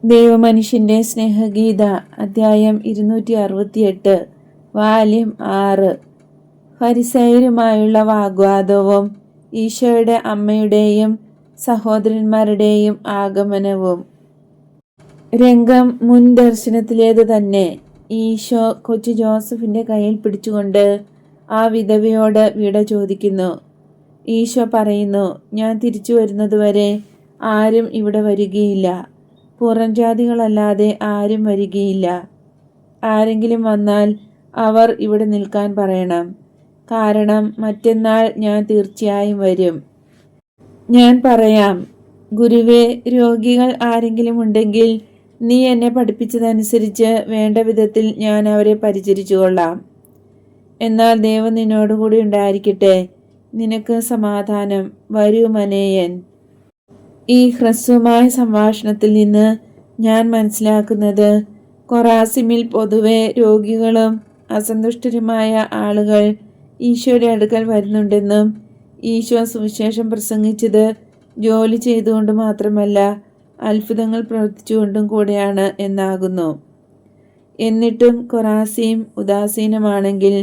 ദൈവമനുഷ്യന്റെ സ്നേഹഗീത അധ്യായം 268 വാല്യം 6. ഫരിസേയരുമായുള്ള വാഗ്വാദവും ഈശോയുടെ അമ്മയുടെയും സഹോദരന്മാരുടെയും ആഗമനവും. രംഗം മുൻ ദർശനത്തിലേതു തന്നെ. ഈശോ കൊച്ചു ജോസഫിന്റെ കയ്യിൽ പിടിച്ചുകൊണ്ട് ആ വിധവയോട് വിട ചോദിക്കുന്നു. ഈശോ പറയുന്നു, ഞാൻ തിരിച്ചു വരുന്നതുവരെ ആരും ഇവിടെ വരികയില്ല. പുറംജാതികളല്ലാതെ ആരും വരികയില്ല. ആരെങ്കിലും വന്നാൽ അവർ ഇവിടെ നിൽക്കാൻ പറയണം. കാരണം മറ്റന്നാൾ ഞാൻ തീർച്ചയായും വരും. ഞാൻ പറയാം, ഗുരുവേ, രോഗികൾ ആരെങ്കിലും ഉണ്ടെങ്കിൽ നീ എന്നെ പഠിപ്പിച്ചതനുസരിച്ച് വേണ്ട വിധത്തിൽ ഞാൻ അവരെ പരിചരിച്ചു കൊള്ളാം. എന്നാൽ ദൈവം നിന്നോടുകൂടി ഉണ്ടായിരിക്കട്ടെ. നിനക്ക് സമാധാനം. വരൂ മനേയൻ. ഈ ഹ്രസ്വമായ സംഭാഷണത്തിൽ നിന്ന് ഞാൻ മനസ്സിലാക്കുന്നത്, കൊറാസിമിൽ പൊതുവെ രോഗികളും അസന്തുഷ്ടരുമായ ആളുകൾ ഈശോയുടെ അടുക്കൽ വരുന്നുണ്ടെന്നും ഈശോ സുവിശേഷം പ്രസംഗിച്ചത് ജോലി ചെയ്തുകൊണ്ട് മാത്രമല്ല, അത്ഭുതങ്ങൾ പ്രവർത്തിച്ചുകൊണ്ടും കൂടെയാണ് എന്നാകുന്നു. എന്നിട്ടും കൊറാസിം ഉദാസീനമാണെങ്കിൽ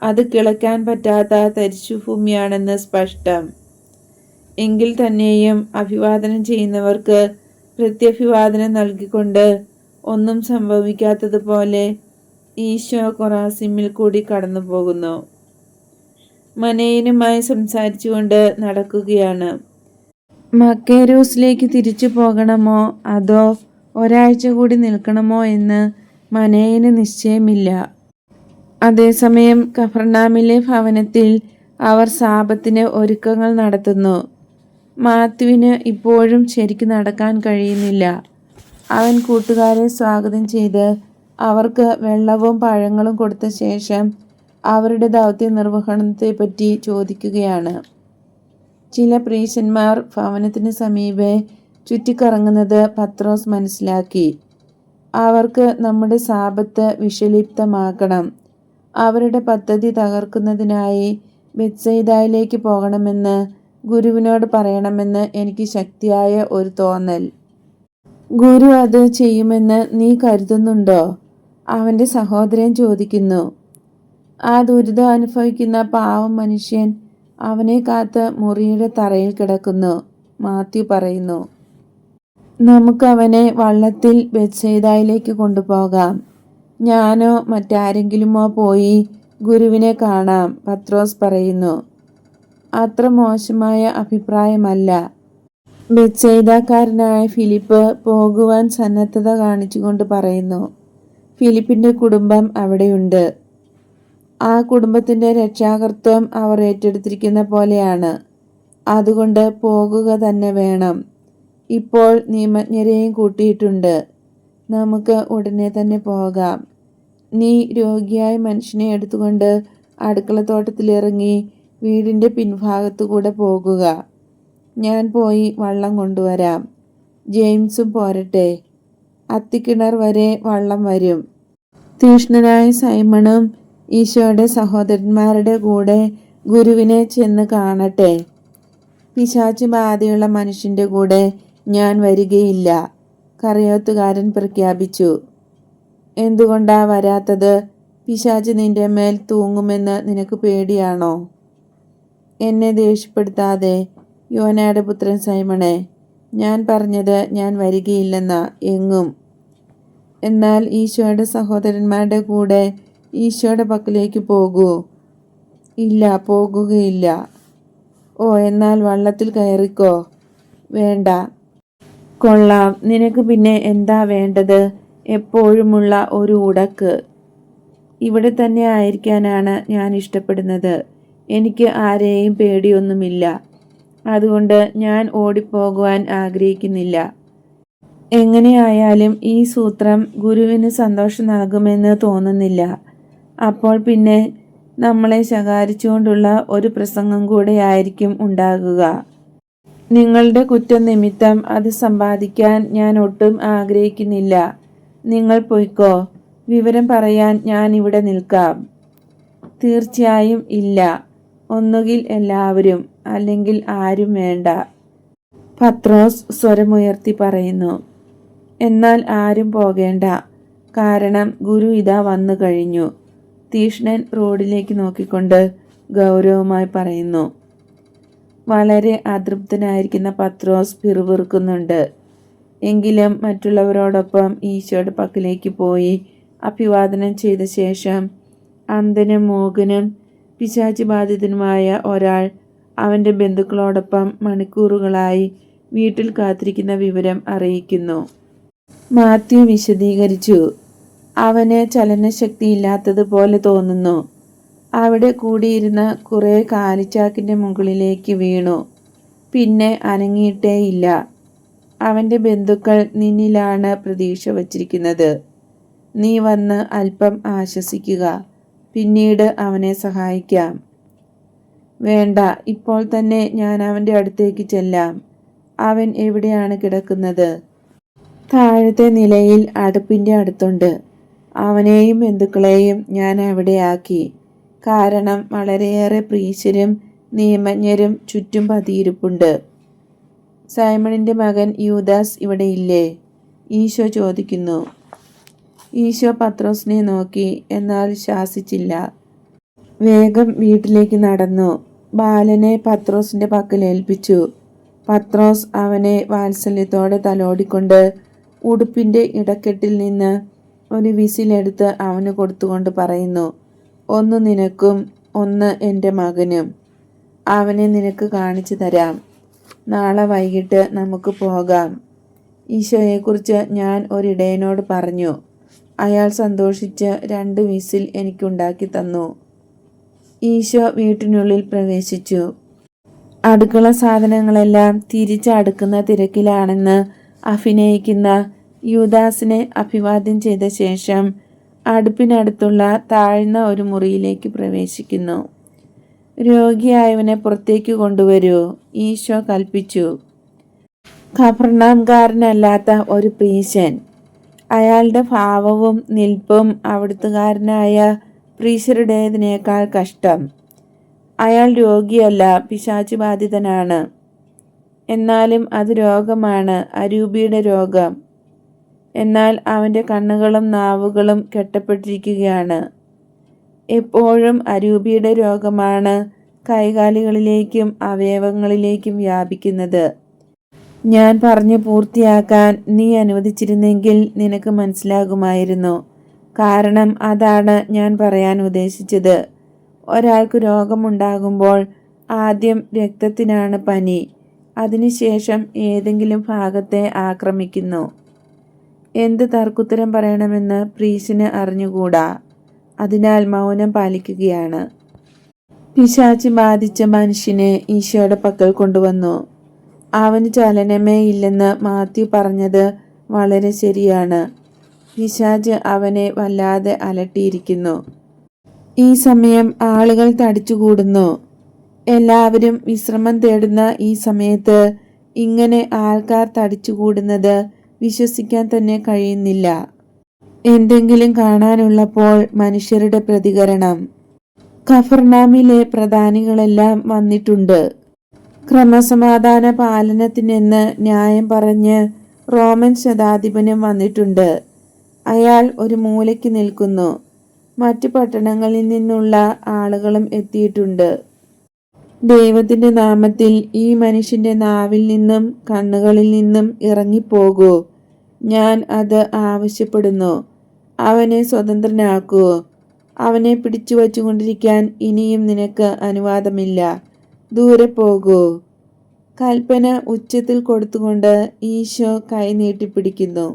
അത് കിളയ്ക്കാൻ പറ്റാത്ത തരിശുഭൂമിയാണെന്ന് സ്പഷ്ടം. എങ്കിൽ തന്നെയും അഭിവാദനം ചെയ്യുന്നവർക്ക് പ്രത്യഭിവാദനം നൽകിക്കൊണ്ട് ഒന്നും സംഭവിക്കാത്തതുപോലെ ഈശോ കൊറാസിമിൽ കൂടി കടന്നു പോകുന്നു. മനേയനുമായി സംസാരിച്ചുകൊണ്ട് നടക്കുകയാണ്. മക്കേരൂസിലേക്ക് തിരിച്ചു പോകണമോ അതോ ഒരാഴ്ച കൂടി നിൽക്കണമോ എന്ന് മനേയന് നിശ്ചയമില്ല. അതേസമയം കഫർനാമിലെ ഭവനത്തിൽ അവർ സാബത്തിന് ഒരുക്കങ്ങൾ നടത്തുന്നു. മാത്യുവിന് ഇപ്പോഴും ശരിക്ക് നടക്കാൻ കഴിയുന്നില്ല. അവൻ കൂട്ടുകാരെ സ്വാഗതം ചെയ്ത് അവർക്ക് വെള്ളവും പഴങ്ങളും കൊടുത്ത ശേഷം അവരുടെ ദൗത്യ നിർവഹണത്തെപ്പറ്റി ചോദിക്കുകയാണ്. ചില പ്രീശന്മാർ ഭവനത്തിന് സമീപെ ചുറ്റിക്കറങ്ങുന്നത് പത്രോസ് മനസ്സിലാക്കി. അവർക്ക് നമ്മുടെ സാബത്ത് വിഷലിപ്തമാക്കണം. അവരുടെ പദ്ധതി തകർക്കുന്നതിനായി ബെത്സയിദയിലേക്ക് പോകണമെന്ന് ഗുരുവിനോട് പറയണമെന്ന് എനിക്ക് ശക്തിയായ ഒരു തോന്നൽ. ഗുരു അത് ചെയ്യുമെന്ന് നീ കരുതുന്നുണ്ടോ? അവൻ്റെ സഹോദരൻ ചോദിക്കുന്നു. ആ ദുരിതം അനുഭവിക്കുന്ന പാവം മനുഷ്യൻ അവനെ കാത്ത് മുറിയുടെ തറയിൽ കിടക്കുന്നു. മാത്യു പറയുന്നു. നമുക്കവനെ വള്ളത്തിൽ ബെത്സയിദയിലേക്ക് കൊണ്ടുപോകാം. ഞാനോ മറ്റാരെങ്കിലുമോ പോയി ഗുരുവിനെ കാണാം, പത്രോസ് പറയുന്നു. അത്ര മോശമായ അഭിപ്രായമല്ല. ബെത്സയിദക്കാരനായ ഫിലിപ്പ് പോകുവാൻ സന്നദ്ധത കാണിച്ചുകൊണ്ട് പറയുന്നു. ഫിലിപ്പിൻ്റെ കുടുംബം അവിടെയുണ്ട്. ആ കുടുംബത്തിൻ്റെ രക്ഷാകർത്തം അവർ ഏറ്റെടുത്തിരിക്കുന്ന പോലെയാണ്. അതുകൊണ്ട് പോകുക തന്നെ വേണം. ഇപ്പോൾ നിയമജ്ഞരെയും കൂട്ടിയിട്ടുണ്ട്. നമുക്ക് ഉടനെ തന്നെ പോകാം. നീ രോഗിയായ മനുഷ്യനെ എടുത്തുകൊണ്ട് അടുക്കളത്തോട്ടത്തിലിറങ്ങി വീടിൻ്റെ പിൻഭാഗത്തുകൂടെ പോകുക. ഞാൻ പോയി വള്ളം കൊണ്ടുവരാം. ജെയിംസും പോരട്ടെ. അത്തിക്കിണർ വരെ വള്ളം വരും. തീഷ്ണനായ സൈമണും ഈശോയുടെ സഹോദരന്മാരുടെ കൂടെ ഗുരുവിനെ ചെന്ന് കാണട്ടെ. പിശാച് ബാധയുള്ള മനുഷ്യൻ്റെ കൂടെ ഞാൻ വരികയില്ല, കറിയോത്തുകാരൻ പ്രഖ്യാപിച്ചു. എന്തുകൊണ്ടാ വരാത്തത്? പിശാച് നിന്റെ മേൽ തൂങ്ങുമെന്ന് നിനക്ക് പേടിയാണോ? എന്നെ ദേഷ്യപ്പെടുത്താതെ യോനയുടെ പുത്രൻ സൈമണേ. ഞാൻ പറഞ്ഞത് ഞാൻ വരികയില്ലെന്നാ എങ്ങും. എന്നാൽ ഈശോയുടെ സഹോദരന്മാരുടെ കൂടെ ഈശോയുടെ പക്കലേക്ക് പോകൂ. ഇല്ല, പോകുകയില്ല. ഓ, എന്നാൽ വള്ളത്തിൽ കയറിക്കോ. വേണ്ട. കൊള്ളാം. നിനക്ക് പിന്നെ എന്താ വേണ്ടത്? എപ്പോഴുമുള്ള ഒരു ഉടക്ക്. ഇവിടെ തന്നെ ആയിരിക്കാനാണ് ഞാൻ ഇഷ്ടപ്പെടുന്നത്. എനിക്ക് ആരെയും പേടിയൊന്നുമില്ല. അതുകൊണ്ട് ഞാൻ ഓടിപ്പോകുവാൻ ആഗ്രഹിക്കുന്നില്ല. എങ്ങനെയായാലും ഈ സൂത്രം ഗുരുവിന് സന്തോഷം നൽകുമെന്ന് തോന്നുന്നില്ല. അപ്പോൾ പിന്നെ നമ്മളെ ശകാരിച്ചുകൊണ്ടുള്ള ഒരു പ്രസംഗം കൂടെ ആയിരിക്കും ഉണ്ടാകുക. നിങ്ങളുടെ കുറ്റം നിമിത്തം അത് സമ്പാദിക്കാൻ ഞാൻ ഒട്ടും ആഗ്രഹിക്കുന്നില്ല. നിങ്ങൾ പൊയ്ക്കോ. വിവരം പറയാൻ ഞാൻ ഇവിടെ നിൽക്കാം. തീർച്ചയായും ഇല്ല. ഒന്നുകിൽ എല്ലാവരും, അല്ലെങ്കിൽ ആരും വേണ്ട, പത്രോസ് സ്വരമുയർത്തി പറയുന്നു. എന്നാൽ ആരും പോകേണ്ട, കാരണം ഗുരു ഇതാ വന്നു കഴിഞ്ഞു. തീഷ്ണൻ റോഡിലേക്ക് നോക്കിക്കൊണ്ട് ഗൗരവമായി പറയുന്നു. വളരെ അതൃപ്തനായിരിക്കുന്ന പത്രോസ് പിറുപിറുക്കുന്നുണ്ട്. എങ്കിലും മറ്റുള്ളവരോടൊപ്പം ഈശോയുടെ പക്കലേക്ക് പോയി അഭിവാദനം ചെയ്ത ശേഷം അന്ധനും മൂകനും പിശാച് ബാധിതനുമായ ഒരാൾ അവൻ്റെ ബന്ധുക്കളോടൊപ്പം മണിക്കൂറുകളായി വീട്ടിൽ കാത്തിരിക്കുന്ന വിവരം അറിയിക്കുന്നു. മാത്യു വിശദീകരിച്ചു. അവന് ചലനശക്തിയില്ലാത്തതുപോലെ തോന്നുന്നു. അവിടെ കൂടിയിരുന്ന കുറേ കാലിച്ചാക്കിൻ്റെ മുകളിലേക്ക് വീണു. പിന്നെ അനങ്ങിയിട്ടേയില്ല. അവൻ്റെ ബന്ധുക്കൾ നിന്നിലാണ് പ്രതീക്ഷ വച്ചിരിക്കുന്നത്. നീ വന്ന് അല്പം ആശ്വസിക്കുക, പിന്നീട് അവനെ സഹായിക്കാം. വേണ്ട, ഇപ്പോൾ തന്നെ ഞാൻ അവൻ്റെ അടുത്തേക്ക് ചെല്ലാം. അവൻ എവിടെയാണ് കിടക്കുന്നത്? താഴത്തെ നിലയിൽ അടുപ്പിൻ്റെ അടുത്തുണ്ട്. അവനെയും ബന്ധുക്കളെയും ഞാൻ അവിടെ ആക്കി. കാരണം വളരെയേറെ പ്രീശരും നിയമജ്ഞരും ചുറ്റും പതിയിരിപ്പുണ്ട്. സൈമണിൻ്റെ മകൻ യൂദാസ് ഇവിടെയില്ലേ? ഈശോ ചോദിക്കുന്നു. ഈശോ പത്രോസിനെ നോക്കി, എന്നാൽ ശാസിച്ചില്ല. വേഗം വീട്ടിലേക്ക് നടന്നു. ബാലനെ പത്രോസിൻ്റെ പക്കൽ ഏൽപ്പിച്ചു. പത്രോസ് അവനെ വാത്സല്യത്തോടെ തലോടിക്കൊണ്ട് ഉടുപ്പിൻ്റെ ഇടക്കെട്ടിൽ നിന്ന് ഒരു വിസിലെടുത്ത് അവന് കൊടുത്തുകൊണ്ട് പറയുന്നു, ഒന്ന് നിനക്കും ഒന്ന് എൻ്റെ മകനും. അവനെ നിനക്ക് കാണിച്ചു തരാം. നാളെ വൈകിട്ട് നമുക്ക് പോകാം. ഈശോയെക്കുറിച്ച് ഞാൻ ഒരിടയനോട് പറഞ്ഞു. അയാൾ സന്തോഷിച്ച് 2 വിസിൽ എനിക്കുണ്ടാക്കി തന്നു. ഈശോ വീട്ടിനുള്ളിൽ പ്രവേശിച്ചു. അടുക്കള സാധനങ്ങളെല്ലാം തിരിച്ചടുക്കുന്ന തിരക്കിലാണെന്ന് അഭിനയിക്കുന്ന യൂദാസിനെ അഭിവാദ്യം ചെയ്ത ശേഷം അടുപ്പിനടുത്തുള്ള താഴ്ന്ന ഒരു മുറിയിലേക്ക് പ്രവേശിക്കുന്നു. രോഗിയായവനെ പുറത്തേക്ക് കൊണ്ടുവരൂ, ഈശോ കൽപ്പിച്ചു. കഫർനഹൂംകാരനല്ലാത്ത ഒരു പ്രീശൻ. അയാളുടെ ഭാവവും നിൽപ്പും അവിടുത്തുകാരനായ പ്രീശരുടേതിനേക്കാൾ കഷ്ടം. അയാൾ രോഗിയല്ല, പിശാച് ബാധിതനാണ്. എന്നാലും അത് രോഗമാണ്, അരൂപിയുടെ രോഗം. എന്നാൽ അവൻ്റെ കണ്ണുകളും നാവുകളും കെട്ടപ്പെട്ടിരിക്കുകയാണ്. എപ്പോഴും അരൂപിയുടെ രോഗമാണ് കൈകാലുകളിലേക്കും അവയവങ്ങളിലേക്കും വ്യാപിക്കുന്നത്. ഞാൻ പറഞ്ഞു പൂർത്തിയാക്കാൻ നീ അനുവദിച്ചിരുന്നെങ്കിൽ നിനക്ക് മനസ്സിലാകുമായിരുന്നു. കാരണം അതാണ് ഞാൻ പറയാൻ ഉദ്ദേശിച്ചത്. ഒരാൾക്ക് രോഗമുണ്ടാകുമ്പോൾ ആദ്യം രക്തത്തിനാണ് പനി, അതിനുശേഷം ഏതെങ്കിലും ഭാഗത്തെ ആക്രമിക്കുന്നു. എന്ത് തർക്കുത്തരം പറയണമെന്ന് പ്രീശന് അറിഞ്ഞുകൂടാ. അതിനാൽ മൗനം പാലിക്കുകയാണ്. പിശാച് ബാധിച്ച മനുഷ്യനെ ഈശോയുടെ പക്കൽ കൊണ്ടുവന്നു. അവന് ചലനമേ ഇല്ലെന്ന് മാത്യു പറഞ്ഞത് വളരെ ശരിയാണ്. പിശാച് അവനെ വല്ലാതെ അലട്ടിയിരിക്കുന്നു. ഈ സമയം ആളുകൾ തടിച്ചുകൂടുന്നു. എല്ലാവരും വിശ്രമം തേടുന്ന ഈ സമയത്ത് ഇങ്ങനെ ആൾക്കാർ തടിച്ചുകൂടുന്നത് വിശ്വസിക്കാൻ തന്നെ കഴിയുന്നില്ല. എന്തെങ്കിലും കാണാനുള്ളപ്പോൾ മനുഷ്യരുടെ പ്രതികരണം. കഫർനാമിലെ പ്രധാനികളെല്ലാം വന്നിട്ടുണ്ട്. ക്രമസമാധാന പാലനത്തിനെന്ന് ന്യായം പറഞ്ഞ് റോമൻ ശതാധിപനും വന്നിട്ടുണ്ട്. അയാൾ ഒരു മൂലയ്ക്ക് നിൽക്കുന്നു. മറ്റു പട്ടണങ്ങളിൽ നിന്നുള്ള ആളുകളും എത്തിയിട്ടുണ്ട്. ദൈവത്തിൻ്റെ നാമത്തിൽ ഈ മനുഷ്യൻ്റെ നാവിൽ നിന്നും കണ്ണുകളിൽ നിന്നും ഇറങ്ങിപ്പോകൂ. ഞാൻ അത് ആവശ്യപ്പെടുന്നു. അവനെ സ്വതന്ത്രനാക്കൂ. അവനെ പിടിച്ചു വച്ചുകൊണ്ടിരിക്കാൻ ഇനിയും നിനക്ക് അനുവാദമില്ല. ദൂരെ പോകൂ. കൽപ്പന ഉച്ചത്തിൽ കൊടുത്തുകൊണ്ട് ഈശോ കൈ നീട്ടിപ്പിടിക്കുന്നു.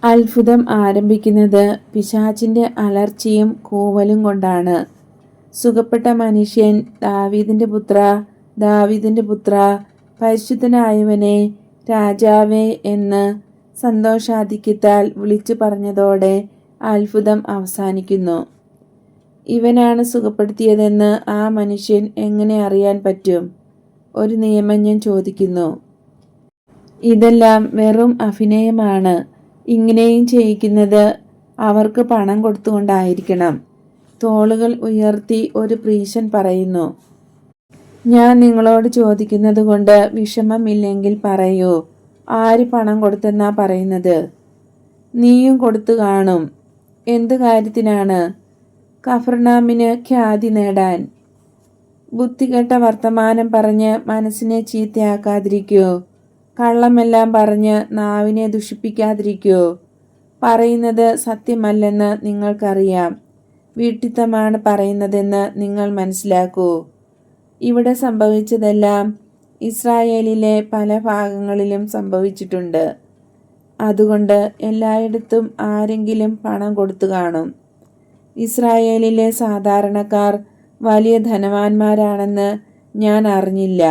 അത്ഭുതം ആരംഭിക്കുന്നത് പിശാചിൻ്റെ അലർച്ചയും കൂവലും കൊണ്ടാണ്. സുഖപ്പെട്ട മനുഷ്യൻ, ദാവീദിൻ്റെ പുത്ര, ദാവീദിൻ്റെ പുത്ര, പരിശുദ്ധനായവനെ, രാജാവേ എന്ന് സന്തോഷാധിക്യത്താൽ വിളിച്ചു പറഞ്ഞതോടെ അത്ഭുതം അവസാനിക്കുന്നു. ഇവനാണ് സുഖപ്പെടുത്തിയതെന്ന് ആ മനുഷ്യൻ എങ്ങനെ അറിയാൻ പറ്റും? ഒരു നിയമജ്ഞൻ ചോദിക്കുന്നു. ഇതെല്ലാം വെറും അഭിനയമാണ്. ഇങ്ങനെയും ചെയ്യിക്കുന്നത് അവർക്ക് പണം കൊടുത്തുകൊണ്ടായിരിക്കണം. തോളുകൾ ഉയർത്തി ഒരു പ്രീശൻ പറയുന്നു. ഞാൻ നിങ്ങളോട് ചോദിക്കുന്നത് കൊണ്ട് വിഷമമില്ലെങ്കിൽ പറയൂ. ആര് പണം കൊടുത്തെന്നാ പറയുന്നത്? നീയും കൊടുത്തു കാണും. എന്ത് കാര്യത്തിനാണ്? കഫർനാമിന് ഖ്യാതി നേടാൻ. ബുദ്ധികെട്ട വർത്തമാനം പറഞ്ഞ് മനസ്സിനെ ചീത്തയാക്കാതിരിക്കൂ. കള്ളമെല്ലാം പറഞ്ഞ് നാവിനെ ദുഷിപ്പിക്കാതിരിക്കൂ. പറയുന്നത് സത്യമല്ലെന്ന് നിങ്ങൾക്കറിയാം. വിഡ്ഢിത്തമാണ് പറയുന്നതെന്ന് നിങ്ങൾ മനസ്സിലാക്കൂ. ഇവിടെ സംഭവിച്ചതെല്ലാം ഇസ്രായേലിലെ പല ഭാഗങ്ങളിലും സംഭവിച്ചിട്ടുണ്ട്. അതുകൊണ്ട് എല്ലായിടത്തും ആരെങ്കിലും പണം കൊടുത്തു കാണും. ഇസ്രായേലിലെ സാധാരണക്കാർ വലിയ ധനവാന്മാരാണെന്ന് ഞാൻ അറിഞ്ഞില്ല.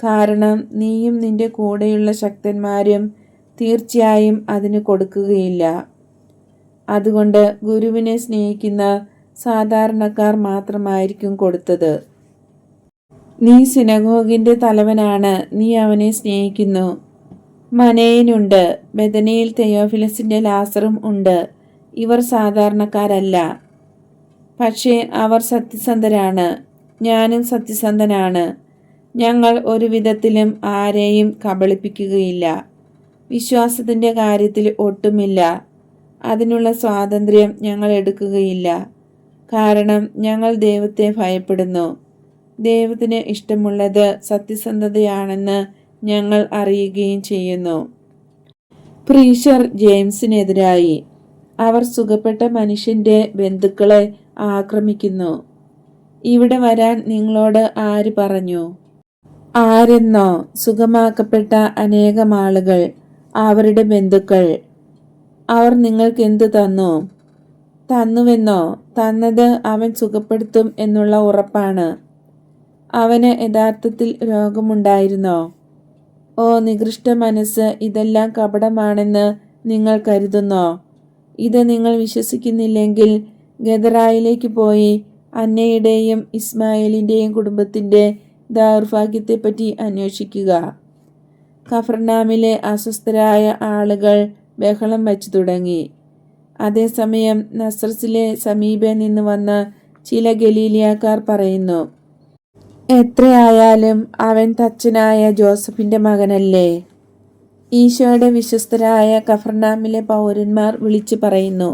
കാരണം നീയും നിന്റെ കൂടെയുള്ള ശക്തന്മാരും തീർച്ചയായും അതിന് കൊടുക്കുകയില്ല. അതുകൊണ്ട് ഗുരുവിനെ സ്നേഹിക്കുന്ന സാധാരണക്കാർ മാത്രമായിരിക്കും കൊടുത്തത്. നീ സിനഗോഗിന്റെ തലവനാണ്. നീ അവനെ സ്നേഹിക്കുന്നു. മനേനുണ്ട്. ബെഥനിയിൽ തെയോഫിലസിന്റെ ലാസറും ഉണ്ട്. ഇവർ സാധാരണക്കാരല്ല. പക്ഷേ അവർ സത്യസന്ധരാണ്. ഞാനും സത്യസന്ധനാണ്. ഞങ്ങൾ ഒരു വിധത്തിലും ആരെയും കബളിപ്പിക്കുകയില്ല. വിശ്വാസത്തിന്റെ കാര്യത്തിൽ ഒട്ടുമില്ല. അതിനുള്ള സ്വാതന്ത്ര്യം ഞങ്ങൾ എടുക്കുകയില്ല. കാരണം ഞങ്ങൾ ദൈവത്തെ ഭയപ്പെടുന്നു. ദൈവത്തിന് ഇഷ്ടമുള്ളത് സത്യസന്ധതയാണെന്ന് ഞങ്ങൾ അറിയുകയും ചെയ്യുന്നു. പ്രീഷർ ജെയിംസിനെതിരായി. അവർ സുഖപ്പെട്ട മനുഷ്യന്റെ ബന്ധുക്കളെ ആക്രമിക്കുന്നു. ഇവിടെ വരാൻ നിങ്ങളോട് ആര് പറഞ്ഞു? ആരെന്നോ? സുഖമാക്കപ്പെട്ട അനേകം ആളുകൾ, അവരുടെ ബന്ധുക്കൾ. അവർ നിങ്ങൾക്ക് എന്തു തന്നു? തന്നുവെന്നോ? തന്നത് അവൻ സുഖപ്പെടുത്തും എന്നുള്ള ഉറപ്പാണ്. അവന് യഥാർത്ഥത്തിൽ രോഗമുണ്ടായിരുന്നോ? ഓ നികൃഷ്ട മനസ്സ്, ഇതെല്ലാം കപടമാണെന്ന് നിങ്ങൾ കരുതുന്നോ? ഇത് നിങ്ങൾ വിശ്വസിക്കുന്നില്ലെങ്കിൽ ഗദറായിലേക്ക് പോയി അന്നയുടെയും ഇസ്മായിലിന്റെയും കുടുംബത്തിന്റെ ദൗർഭാഗ്യത്തെപ്പറ്റി അന്വേഷിക്കുക. കഫർനാമിലെ അസ്വസ്ഥരായ ആളുകൾ ബഹളം വച്ചു തുടങ്ങി. അതേസമയം നസ്രസിലെ സമീപെ നിന്ന് വന്ന ചില ഗലീലിയാക്കാർ പറയുന്നു, എത്രയായാലും അവൻ തച്ചനായ ജോസഫിന്റെ മകനല്ലേ? ഈശോയുടെ വിശ്വസ്തരായ കഫർനാമിലെ പൗരന്മാർ വിളിച്ചു പറയുന്നു,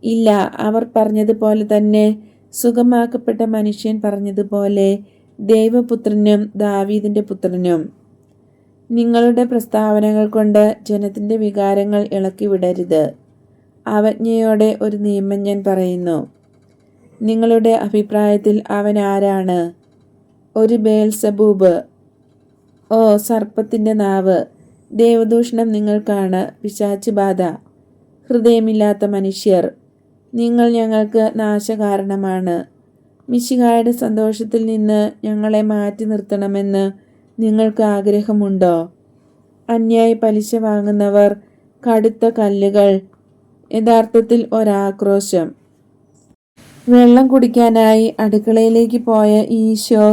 ഇല്ല, അവർ പറഞ്ഞതുപോലെ തന്നെ, സുഖമാക്കപ്പെട്ട മനുഷ്യൻ പറഞ്ഞതുപോലെ, ദൈവപുത്രനും ദാവീദിന്റെ പുത്രനും. നിങ്ങളുടെ പ്രസ്താവനകൾ കൊണ്ട് ജനത്തിന്റെ വികാരങ്ങൾ ഇളക്കി വിടരുത്. അവജ്ഞയോടെ ഒരു നിയമം ഞാൻ പറയുന്നു. നിങ്ങളുടെ അഭിപ്രായത്തിൽ അവൻ ആരാണ്? ഒരു ബേൽസബൂബ്. ഓ സർപ്പത്തിന്റെ നാവ്, ദേവദൂഷണം നിങ്ങൾക്കാണ്. പിശാച് ബാധ. ഹൃദയമില്ലാത്ത മനുഷ്യർ, നിങ്ങൾ ഞങ്ങൾക്ക് നാശകാരണമാണ്. മിശിഹായുടെ സന്തോഷത്തിൽ നിന്ന് ഞങ്ങളെ മാറ്റി നിർത്തണമെന്ന് നിങ്ങൾക്ക് ആഗ്രഹമുണ്ടോ? അന്യായ പലിശ വാങ്ങുന്നവർ, കടുത്ത കല്ലുകൾ, യഥാർത്ഥത്തിൽ ഒരാക്രോശം. വെള്ളം കുടിക്കാനായി അടുക്കളയിലേക്ക് പോയ ഈശോ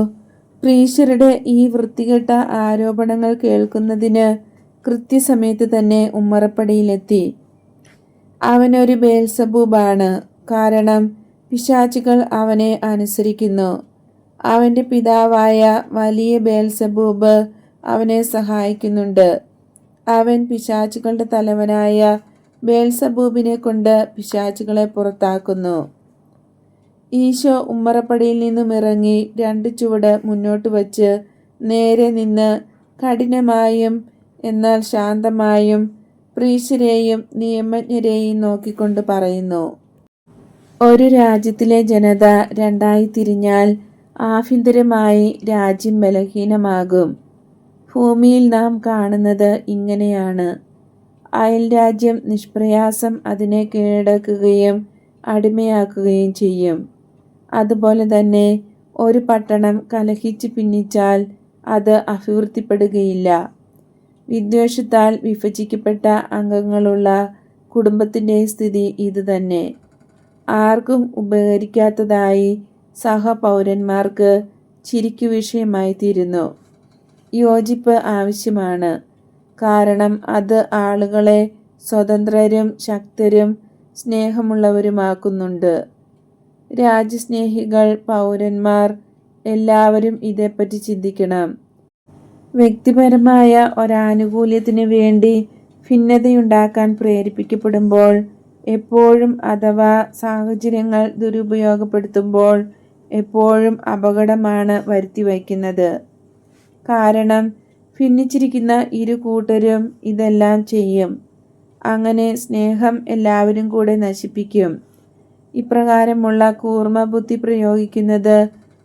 പ്രീശരുടെ ഈ വൃത്തികെട്ട ആരോപണങ്ങൾ കേൾക്കുന്നതിന് കൃത്യസമയത്ത് തന്നെ ഉമ്മറപ്പടിയിലെത്തി. അവനൊരു ബേൽസബൂബാണ്. കാരണം പിശാചുകൾ അവനെ അനുസരിക്കുന്നു. അവന്റെ പിതാവായ വലിയ ബേൽസബൂബ് അവനെ സഹായിക്കുന്നുണ്ട്. അവൻ പിശാചുകളുടെ തലവനായ ബേൽസബൂബിനെ കൊണ്ട് പിശാചുകളെ പുറത്താക്കുന്നു. ഈശോ ഉമ്മറപ്പടിയിൽ നിന്നും ഇറങ്ങി 2 ചുവട് മുന്നോട്ട് വച്ച് നേരെ നിന്ന് കഠിനമായും എന്നാൽ ശാന്തമായും പ്രീശരെയും നിയമജ്ഞരെയും നോക്കിക്കൊണ്ട് പറയുന്നു, ഒരു രാജ്യത്തിലെ ജനത 2ആയി തിരിഞ്ഞാൽ ആഭ്യന്തരമായി രാജ്യം ബലഹീനമാകും. ഭൂമിയിൽ നാം കാണുന്നത് ഇങ്ങനെയാണ്. അയൽരാജ്യം നിഷ്പ്രയാസം അതിനെ കീഴടക്കുകയും അടിമയാക്കുകയും ചെയ്യും. അതുപോലെ തന്നെ ഒരു പട്ടണം കലഹിച്ച് ഭിന്നിച്ചാൽ അത് അഭിവൃദ്ധിപ്പെടുകയില്ല. വിദ്വേഷത്താൽ വിഭജിക്കപ്പെട്ട അംഗങ്ങളുള്ള കുടുംബത്തിൻ്റെ സ്ഥിതി ഇതുതന്നെ. ആർക്കും ഉപകരിക്കാത്തതായി സഹപൗരന്മാർക്ക് ചിരിക്കു വിഷയമായി തീരുന്നു. യോജിപ്പ് ആവശ്യമാണ്. കാരണം അത് ആളുകളെ സ്വതന്ത്രരും ശക്തരും സ്നേഹമുള്ളവരുമാക്കുന്നുണ്ട്. രാജ്യസ്നേഹികൾ, പൗരന്മാർ എല്ലാവരും ഇതേപ്പറ്റി ചിന്തിക്കണം. വ്യക്തിപരമായ ഒരാനുകൂല്യത്തിന് വേണ്ടി ഭിന്നതയുണ്ടാക്കാൻ പ്രേരിപ്പിക്കപ്പെടുമ്പോൾ എപ്പോഴും അഥവാ സാഹചര്യങ്ങൾ ദുരുപയോഗപ്പെടുത്തുമ്പോൾ എപ്പോഴും അപകടമാണ് വരുത്തിവയ്ക്കുന്നത്. കാരണം ഭിന്നിച്ചിരിക്കുന്ന ഇരു കൂട്ടരും ഇതെല്ലാം ചെയ്യും. അങ്ങനെ സ്നേഹം എല്ലാവരും കൂടെ നശിപ്പിക്കും. ഇപ്രകാരമുള്ള കൂർമ്മ ബുദ്ധി പ്രയോഗിക്കുന്നത്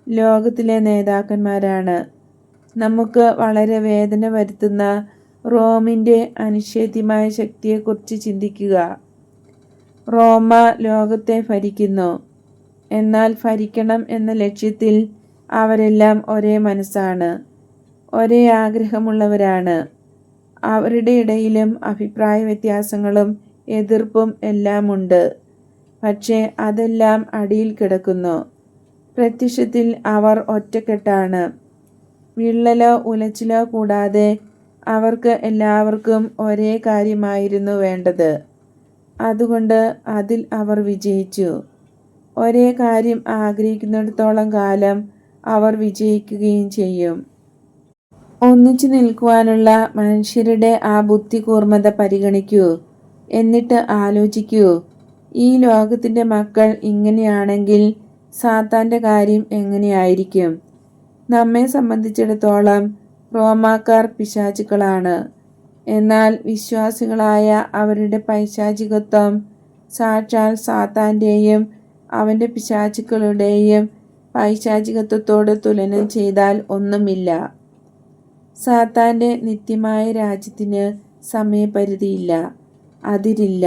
ലോകത്തിലെ നേതാക്കന്മാരാണ്. നമുക്ക് വളരെ വേദന വരുത്തുന്ന റോമിൻ്റെ അനിഷേധ്യമായ ശക്തിയെക്കുറിച്ച് ചിന്തിക്കുക. റോമ ലോകത്തെ ഭരിക്കുന്നു. എന്നാൽ ഭരിക്കണം എന്ന ലക്ഷ്യത്തിൽ അവരെല്ലാം ഒരേ മനസ്സാണ്, ഒരേ ആഗ്രഹമുള്ളവരാണ്. അവരുടെ ഇടയിലും അഭിപ്രായ വ്യത്യാസങ്ങളും എതിർപ്പും എല്ലാം ഉണ്ട്. പക്ഷേ അതെല്ലാം അടിയിൽ കിടക്കുന്നു. പ്രത്യക്ഷത്തിൽ അവർ ഒറ്റക്കെട്ടാണ്. വിള്ളലോ ഉലച്ചിലോ കൂടാതെ അവർക്ക് എല്ലാവർക്കും ഒരേ കാര്യമായിരുന്നു വേണ്ടത്. അതുകൊണ്ട് അതിൽ അവർ വിജയിച്ചു. ഒരേ കാര്യം ആഗ്രഹിക്കുന്നിടത്തോളം കാലം അവർ വിജയിക്കുകയും ചെയ്യും. ഒന്നിച്ചു നിൽക്കുവാനുള്ള മനുഷ്യരുടെ ആ ബുദ്ധി കൂർമ്മത പരിഗണിക്കൂ. എന്നിട്ട് ആലോചിക്കൂ, ഈ ലോകത്തിൻ്റെ മക്കൾ ഇങ്ങനെയാണെങ്കിൽ സാത്താൻ്റെ കാര്യം എങ്ങനെയായിരിക്കും? നമ്മെ സംബന്ധിച്ചിടത്തോളം റോമാക്കാർ പിശാചുക്കളാണ്. എന്നാൽ വിശ്വാസികളായ അവരുടെ പൈശാചികത്വം സാക്ഷാൽ സാത്താൻ്റെയും അവൻ്റെ പിശാചുക്കളുടെയും പൈശാചികത്വത്തോട് തുലനം ചെയ്താൽ ഒന്നുമില്ല. സാത്താൻ്റെ നിത്യമായ രാജ്യത്തിന് സമയപരിധിയില്ല, അതിരില്ല.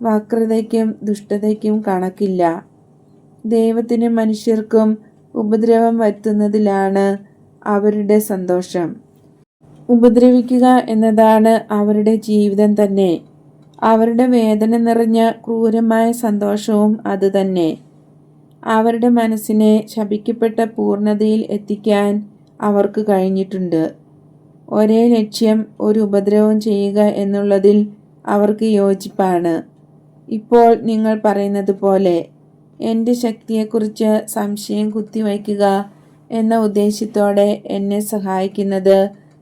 വക്രതയ്ക്കും ദുഷ്ടതയ്ക്കും കണക്കില്ല. ദൈവത്തിനും മനുഷ്യർക്കും ഉപദ്രവം വരുത്തുന്നതിലാണ് അവരുടെ സന്തോഷം. ഉപദ്രവിക്കുക എന്നതാണ് അവരുടെ ജീവിതം തന്നെ. അവരുടെ വേദന നിറഞ്ഞ ക്രൂരമായ സന്തോഷവും അതുതന്നെ. അവരുടെ മനസ്സിനെ ശപിക്കപ്പെട്ട പൂർണ്ണതയിൽ എത്തിക്കാൻ അവർക്ക് കഴിഞ്ഞിട്ടുണ്ട്. ഒരേ ലക്ഷ്യം, ഒരു ഉപദ്രവം ചെയ്യുക എന്നുള്ളതിൽ അവർക്ക് യോജിപ്പാണ്. ഇപ്പോൾ നിങ്ങൾ പറയുന്നത് പോലെ എൻ്റെ ശക്തിയെക്കുറിച്ച് സംശയം കുത്തിവയ്ക്കുക എന്ന ഉദ്ദേശ്യത്തോടെ എന്നെ സഹായിക്കുന്നത്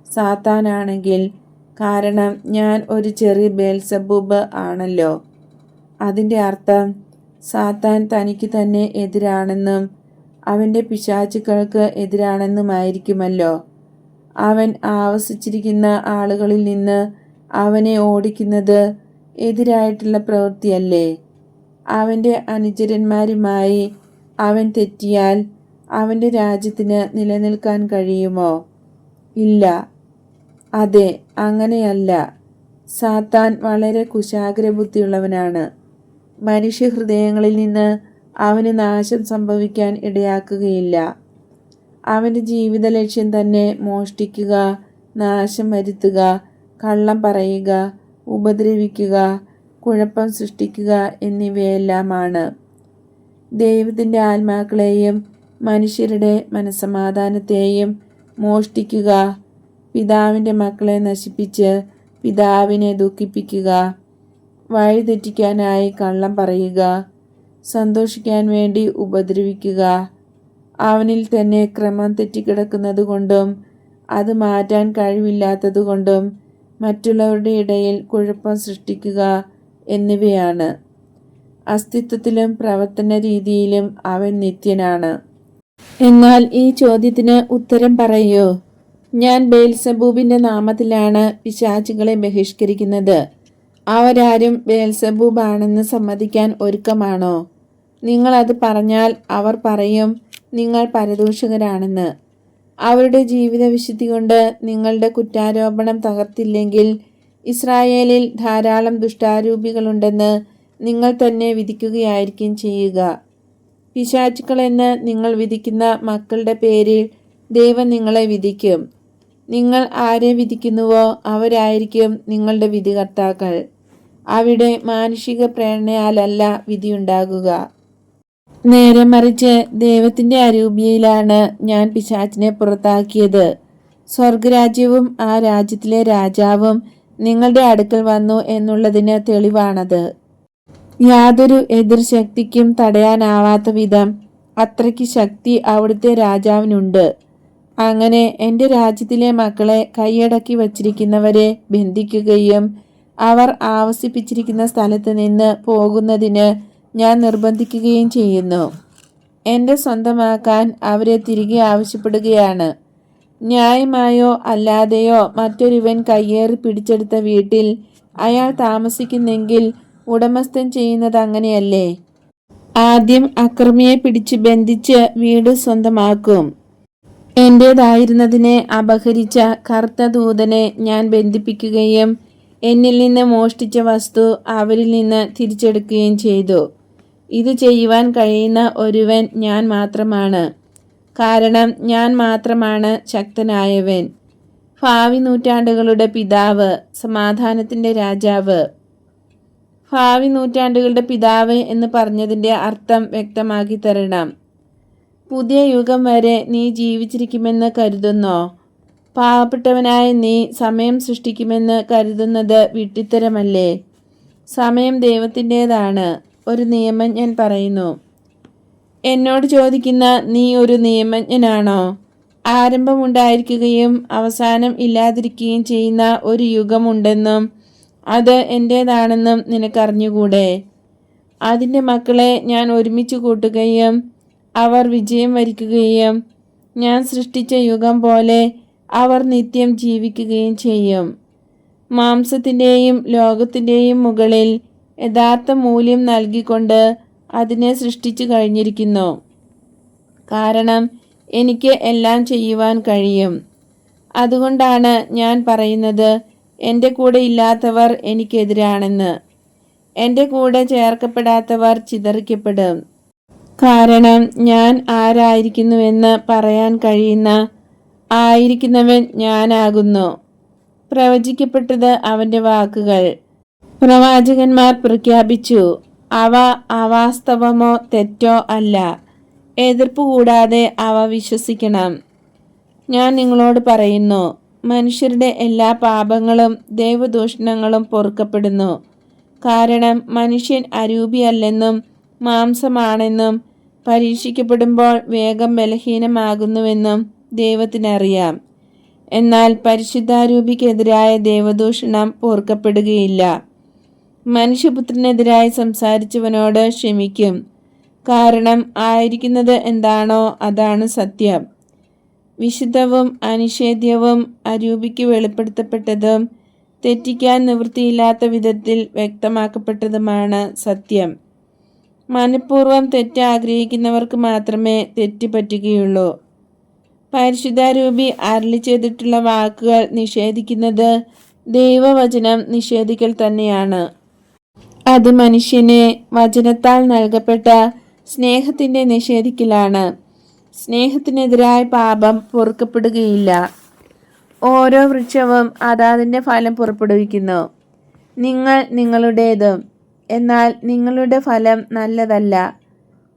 സാത്താനാണെങ്കിൽ, കാരണം ഞാൻ ഒരു ചെറിയ ബേൽസബൂബ് ആണല്ലോ. അതിൻ്റെ അർത്ഥം സാത്താൻ തനിക്ക് തന്നെ എതിരാണെന്നും അവൻ്റെ പിശാചുക്കൾക്ക് എതിരാണെന്നുമായിരിക്കുമല്ലോ. അവൻ ആവസിച്ചിരിക്കുന്ന ആളുകളിൽ നിന്ന് അവനെ ഓടിക്കുന്നത് എതിരായിട്ടുള്ള പ്രവൃത്തിയല്ലേ? അവൻ്റെ അനുചരന്മാരുമായി അവൻ തെറ്റിയാൽ അവൻ്റെ രാജ്യത്തിന് നിലനിൽക്കാൻ കഴിയുമോ? ഇല്ല. അതെ, അങ്ങനെയല്ല. സാത്താൻ വളരെ കുശാഗ്രബുദ്ധിയുള്ളവനാണ്. മനുഷ്യഹൃദയങ്ങളിൽ നിന്ന് അവന് നാശം സംഭവിക്കാൻ ഇടയാക്കുകയില്ല. അവൻ്റെ ജീവിത ലക്ഷ്യം തന്നെ മോഷ്ടിക്കുക, നാശം വരുത്തുക, കള്ളം പറയുക, ഉപദ്രവിക്കുക, കുഴപ്പം സൃഷ്ടിക്കുക എന്നിവയെല്ലാമാണ്. ദൈവത്തിൻ്റെ ആത്മാക്കളെയും മനുഷ്യരുടെ മനസ്സമാധാനത്തെയും മോഷ്ടിക്കുക, പിതാവിൻ്റെ മക്കളെ നശിപ്പിച്ച് പിതാവിനെ ദുഃഖിപ്പിക്കുക, വഴിതെറ്റിക്കാനായി കള്ളം പറയുക, സന്തോഷിക്കാൻ വേണ്ടി ഉപദ്രവിക്കുക, അവനിൽ തന്നെ ക്രമം തെറ്റിക്കിടക്കുന്നതുകൊണ്ടും അത് മാറ്റാൻ കഴിവില്ലാത്തതുകൊണ്ടും മറ്റുള്ളവരുടെ ഇടയിൽ കുഴപ്പം സൃഷ്ടിക്കുക എന്നിവയാണ്. അസ്തിത്വത്തിലും പ്രവർത്തന രീതിയിലും അവൻ നിത്യനാണ്. എന്നാൽ ഈ ചോദ്യത്തിന് ഉത്തരം പറയൂ. ഞാൻ ബേൽസബൂബിൻ്റെ നാമത്തിലാണ് പിശാചുകളെ ബഹിഷ്കരിക്കുന്നത്. അവരാരും ബേൽസബൂബ് ആണെന്ന് സമ്മതിക്കാൻ ഒരുക്കമാണോ? നിങ്ങൾ അത് പറഞ്ഞാൽ അവർ പറയും നിങ്ങൾ പരദൂഷകരാണെന്ന്. അവരുടെ ജീവിത വിശുദ്ധി കൊണ്ട് നിങ്ങളുടെ കുറ്റാരോപണം തകർത്തില്ലെങ്കിൽ ഇസ്രായേലിൽ ധാരാളം ദുഷ്ടാരൂപികളുണ്ടെന്ന് നിങ്ങൾ തന്നെ വിധിക്കുകയായിരിക്കും ചെയ്യുക. പിശാചുക്കളെന്ന് നിങ്ങൾ വിധിക്കുന്ന മക്കളുടെ പേരിൽ ദൈവം നിങ്ങളെ വിധിക്കും. നിങ്ങൾ ആരെ വിധിക്കുന്നുവോ അവരായിരിക്കും നിങ്ങളുടെ വിധികർത്താക്കൾ. അവിടെ മാനുഷിക പ്രേരണയാലല്ല വിധിയുണ്ടാകുക. നേരെ മറിച്ച് ദൈവത്തിൻ്റെ അരൂപിയിലാണ് ഞാൻ പിശാചിനെ പുറത്താക്കിയത്. സ്വർഗരാജ്യവും ആ രാജ്യത്തിലെ രാജാവും നിങ്ങളുടെ അടുക്കൽ വന്നു എന്നുള്ളതിന് തെളിവാണത്. യാതൊരു എതിർശക്തിക്കും തടയാനാവാത്ത വിധം അത്രയ്ക്ക് ശക്തി അവിടുത്തെ രാജാവിനുണ്ട്. അങ്ങനെ എൻ്റെ രാജ്യത്തിലെ മക്കളെ കൈയടക്കി വച്ചിരിക്കുന്നവരെ ബന്ധിക്കുകയും അവർ ആവസിപ്പിച്ചിരിക്കുന്ന സ്ഥലത്ത് നിന്ന് പോകുന്നതിന് ഞാൻ നിർബന്ധിക്കുകയും ചെയ്യുന്നു. എൻ്റെ സ്വന്തമാക്കാൻ അവരെ തിരികെ ആവശ്യപ്പെടുകയാണ്. ന്യായമായോ അല്ലാതെയോ മറ്റൊരുവൻ കയ്യേറി പിടിച്ചെടുത്ത വീട്ടിൽ അയാൾ താമസിക്കുന്നെങ്കിൽ ഉടമസ്ഥൻ ചെയ്യുന്നത് അങ്ങനെയല്ലേ? ആദ്യം അക്രമിയെ പിടിച്ച് ബന്ധിച്ച് വീട് സ്വന്തമാക്കും. എൻ്റേതായിരുന്നതിനെ അപഹരിച്ച കറുത്ത ദൂതനെ ഞാൻ ബന്ധിപ്പിക്കുകയും എന്നിൽ നിന്ന് മോഷ്ടിച്ച വസ്തു അവരിൽ നിന്ന് തിരിച്ചെടുക്കുകയും ചെയ്തു. ഇത് ചെയ്യുവാൻ കഴിയുന്ന ഒരുവൻ ഞാൻ മാത്രമാണ്. കാരണം ഞാൻ മാത്രമാണ് ശക്തനായവൻ. ഭാവി നൂറ്റാണ്ടുകളുടെ പിതാവ്, സമാധാനത്തിൻ്റെ രാജാവ്. ഭാവി നൂറ്റാണ്ടുകളുടെ പിതാവ് എന്ന് പറഞ്ഞതിൻ്റെ അർത്ഥം വ്യക്തമാക്കി തരണം. പുതിയ യുഗം വരെ നീ ജീവിച്ചിരിക്കുമെന്ന് കരുതുന്നോ? പാവപ്പെട്ടവനായ നീ സമയം സൃഷ്ടിക്കുമെന്ന് കരുതുന്നത് വിഡ്ഢിത്തരമല്ലേ? സമയം ദൈവത്തിൻ്റേതാണ്. ഒരു നിയമജ്ഞൻ പറയുന്നു. എന്നോട് ചോദിക്കുന്ന നീ ഒരു നിയമജ്ഞനാണോ? ആരംഭമുണ്ടായിരിക്കുകയും അവസാനം ഇല്ലാതിരിക്കുകയും ചെയ്യുന്ന ഒരു യുഗമുണ്ടെന്നും അത് എൻ്റേതാണെന്നും നിനക്കറിഞ്ഞുകൂടെ? അതിൻ്റെ മക്കളെ ഞാൻ ഒരുമിച്ച് കൂട്ടുകയും അവർ വിജയം വരിക്കുകയും ഞാൻ സൃഷ്ടിച്ച യുഗം പോലെ അവർ നിത്യം ജീവിക്കുകയും ചെയ്യും. മാംസത്തിൻ്റെയും ലോകത്തിൻ്റെയും മുകളിൽ യഥാർത്ഥ മൂല്യം നൽകിക്കൊണ്ട് അതിനെ സൃഷ്ടിച്ചു കഴിഞ്ഞിരിക്കുന്നു. കാരണം എനിക്ക് എല്ലാം ചെയ്യുവാൻ കഴിയും. അതുകൊണ്ടാണ് ഞാൻ പറയുന്നത്, എൻ്റെ കൂടെ ഇല്ലാത്തവർ എനിക്കെതിരാണെന്ന്. എൻ്റെ കൂടെ ചേർക്കപ്പെടാത്തവർ ചിതറിക്കപ്പെടും. കാരണം ഞാൻ ആരായിരിക്കുന്നുവെന്ന് പറയാൻ കഴിയുന്ന ആയിരിക്കുന്നവൻ ഞാനാകുന്നു. പ്രവചിക്കപ്പെട്ടത് അവൻ്റെ വാക്കുകൾ. പ്രവാചകന്മാർ പ്രഖ്യാപിച്ചു. അവ അവാസ്തവമോ തെറ്റോ അല്ല. എതിർപ്പ് കൂടാതെ അവ വിശ്വസിക്കണം. ഞാൻ നിങ്ങളോട് പറയുന്നു, മനുഷ്യരുടെ എല്ലാ പാപങ്ങളും ദൈവദൂഷണങ്ങളും പൊറുക്കപ്പെടുന്നു. കാരണം മനുഷ്യൻ അരൂപിയല്ലെന്നും മാംസമാണെന്നും പരീക്ഷിക്കപ്പെടുമ്പോൾ വേഗം ബലഹീനമാകുന്നുവെന്നും ദൈവത്തിനറിയാം. എന്നാൽ പരിശുദ്ധാരൂപിക്കെതിരായ ദൈവദൂഷണം പൊറുക്കപ്പെടുകയില്ല. മനുഷ്യപുത്രനെതിരായി സംസാരിച്ചവനോട് ക്ഷമിക്കും. കാരണം ആയിരിക്കുന്നത് എന്താണോ അതാണ് സത്യം. വിശുദ്ധവും അനിഷേധ്യവും അരൂപിക്ക് വെളിപ്പെടുത്തപ്പെട്ടതും തെറ്റിക്കാൻ നിവൃത്തിയില്ലാത്ത വിധത്തിൽ വ്യക്തമാക്കപ്പെട്ടതുമാണ് സത്യം. മനഃപൂർവ്വം തെറ്റ് ആഗ്രഹിക്കുന്നവർക്ക് മാത്രമേ തെറ്റ് പറ്റുകയുള്ളൂ. പരിശുദ്ധാരൂപി അരുളി ചെയ്തിട്ടുള്ള വാക്കുകൾ നിഷേധിക്കുന്നത് ദൈവവചനം നിഷേധിക്കൽ തന്നെയാണ്. അത് മനുഷ്യനെ വചനത്താൽ നൽകപ്പെട്ട സ്നേഹത്തിൻ്റെ നിഷേധിക്കലാണ്. സ്നേഹത്തിനെതിരായ പാപം പൊറുക്കപ്പെടുകയില്ല. ഓരോ വൃക്ഷവും അതാതിൻ്റെ ഫലം പുറപ്പെടുവിക്കുന്നു. നിങ്ങൾ നിങ്ങളുടേതും, എന്നാൽ നിങ്ങളുടെ ഫലം നല്ലതല്ല.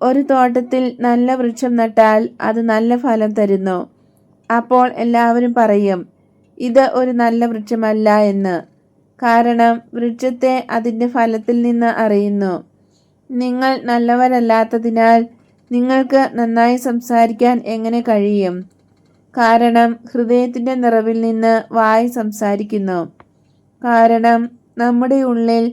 ഒരു തോട്ടത്തിൽ നല്ല വൃക്ഷം നട്ടാൽ അത് നല്ല ഫലം തരുന്നു. അപ്പോൾ എല്ലാവരും പറയും, ഇത് ഒരു നല്ല വൃക്ഷമല്ല എന്ന്. കാരണം വൃക്ഷത്തെ അതിൻ്റെ ഫലത്തിൽ നിന്ന് അറിയുന്നു. നിങ്ങൾ നല്ലവരല്ലാത്തതിനാൽ നിങ്ങൾക്ക് നന്നായി സംസാരിക്കാൻ എങ്ങനെ കഴിയും? കാരണം ഹൃദയത്തിൻ്റെ നിറവിൽ നിന്ന് വായ് സംസാരിക്കുന്നു. കാരണം നമ്മുടെ ഉള്ളിൽ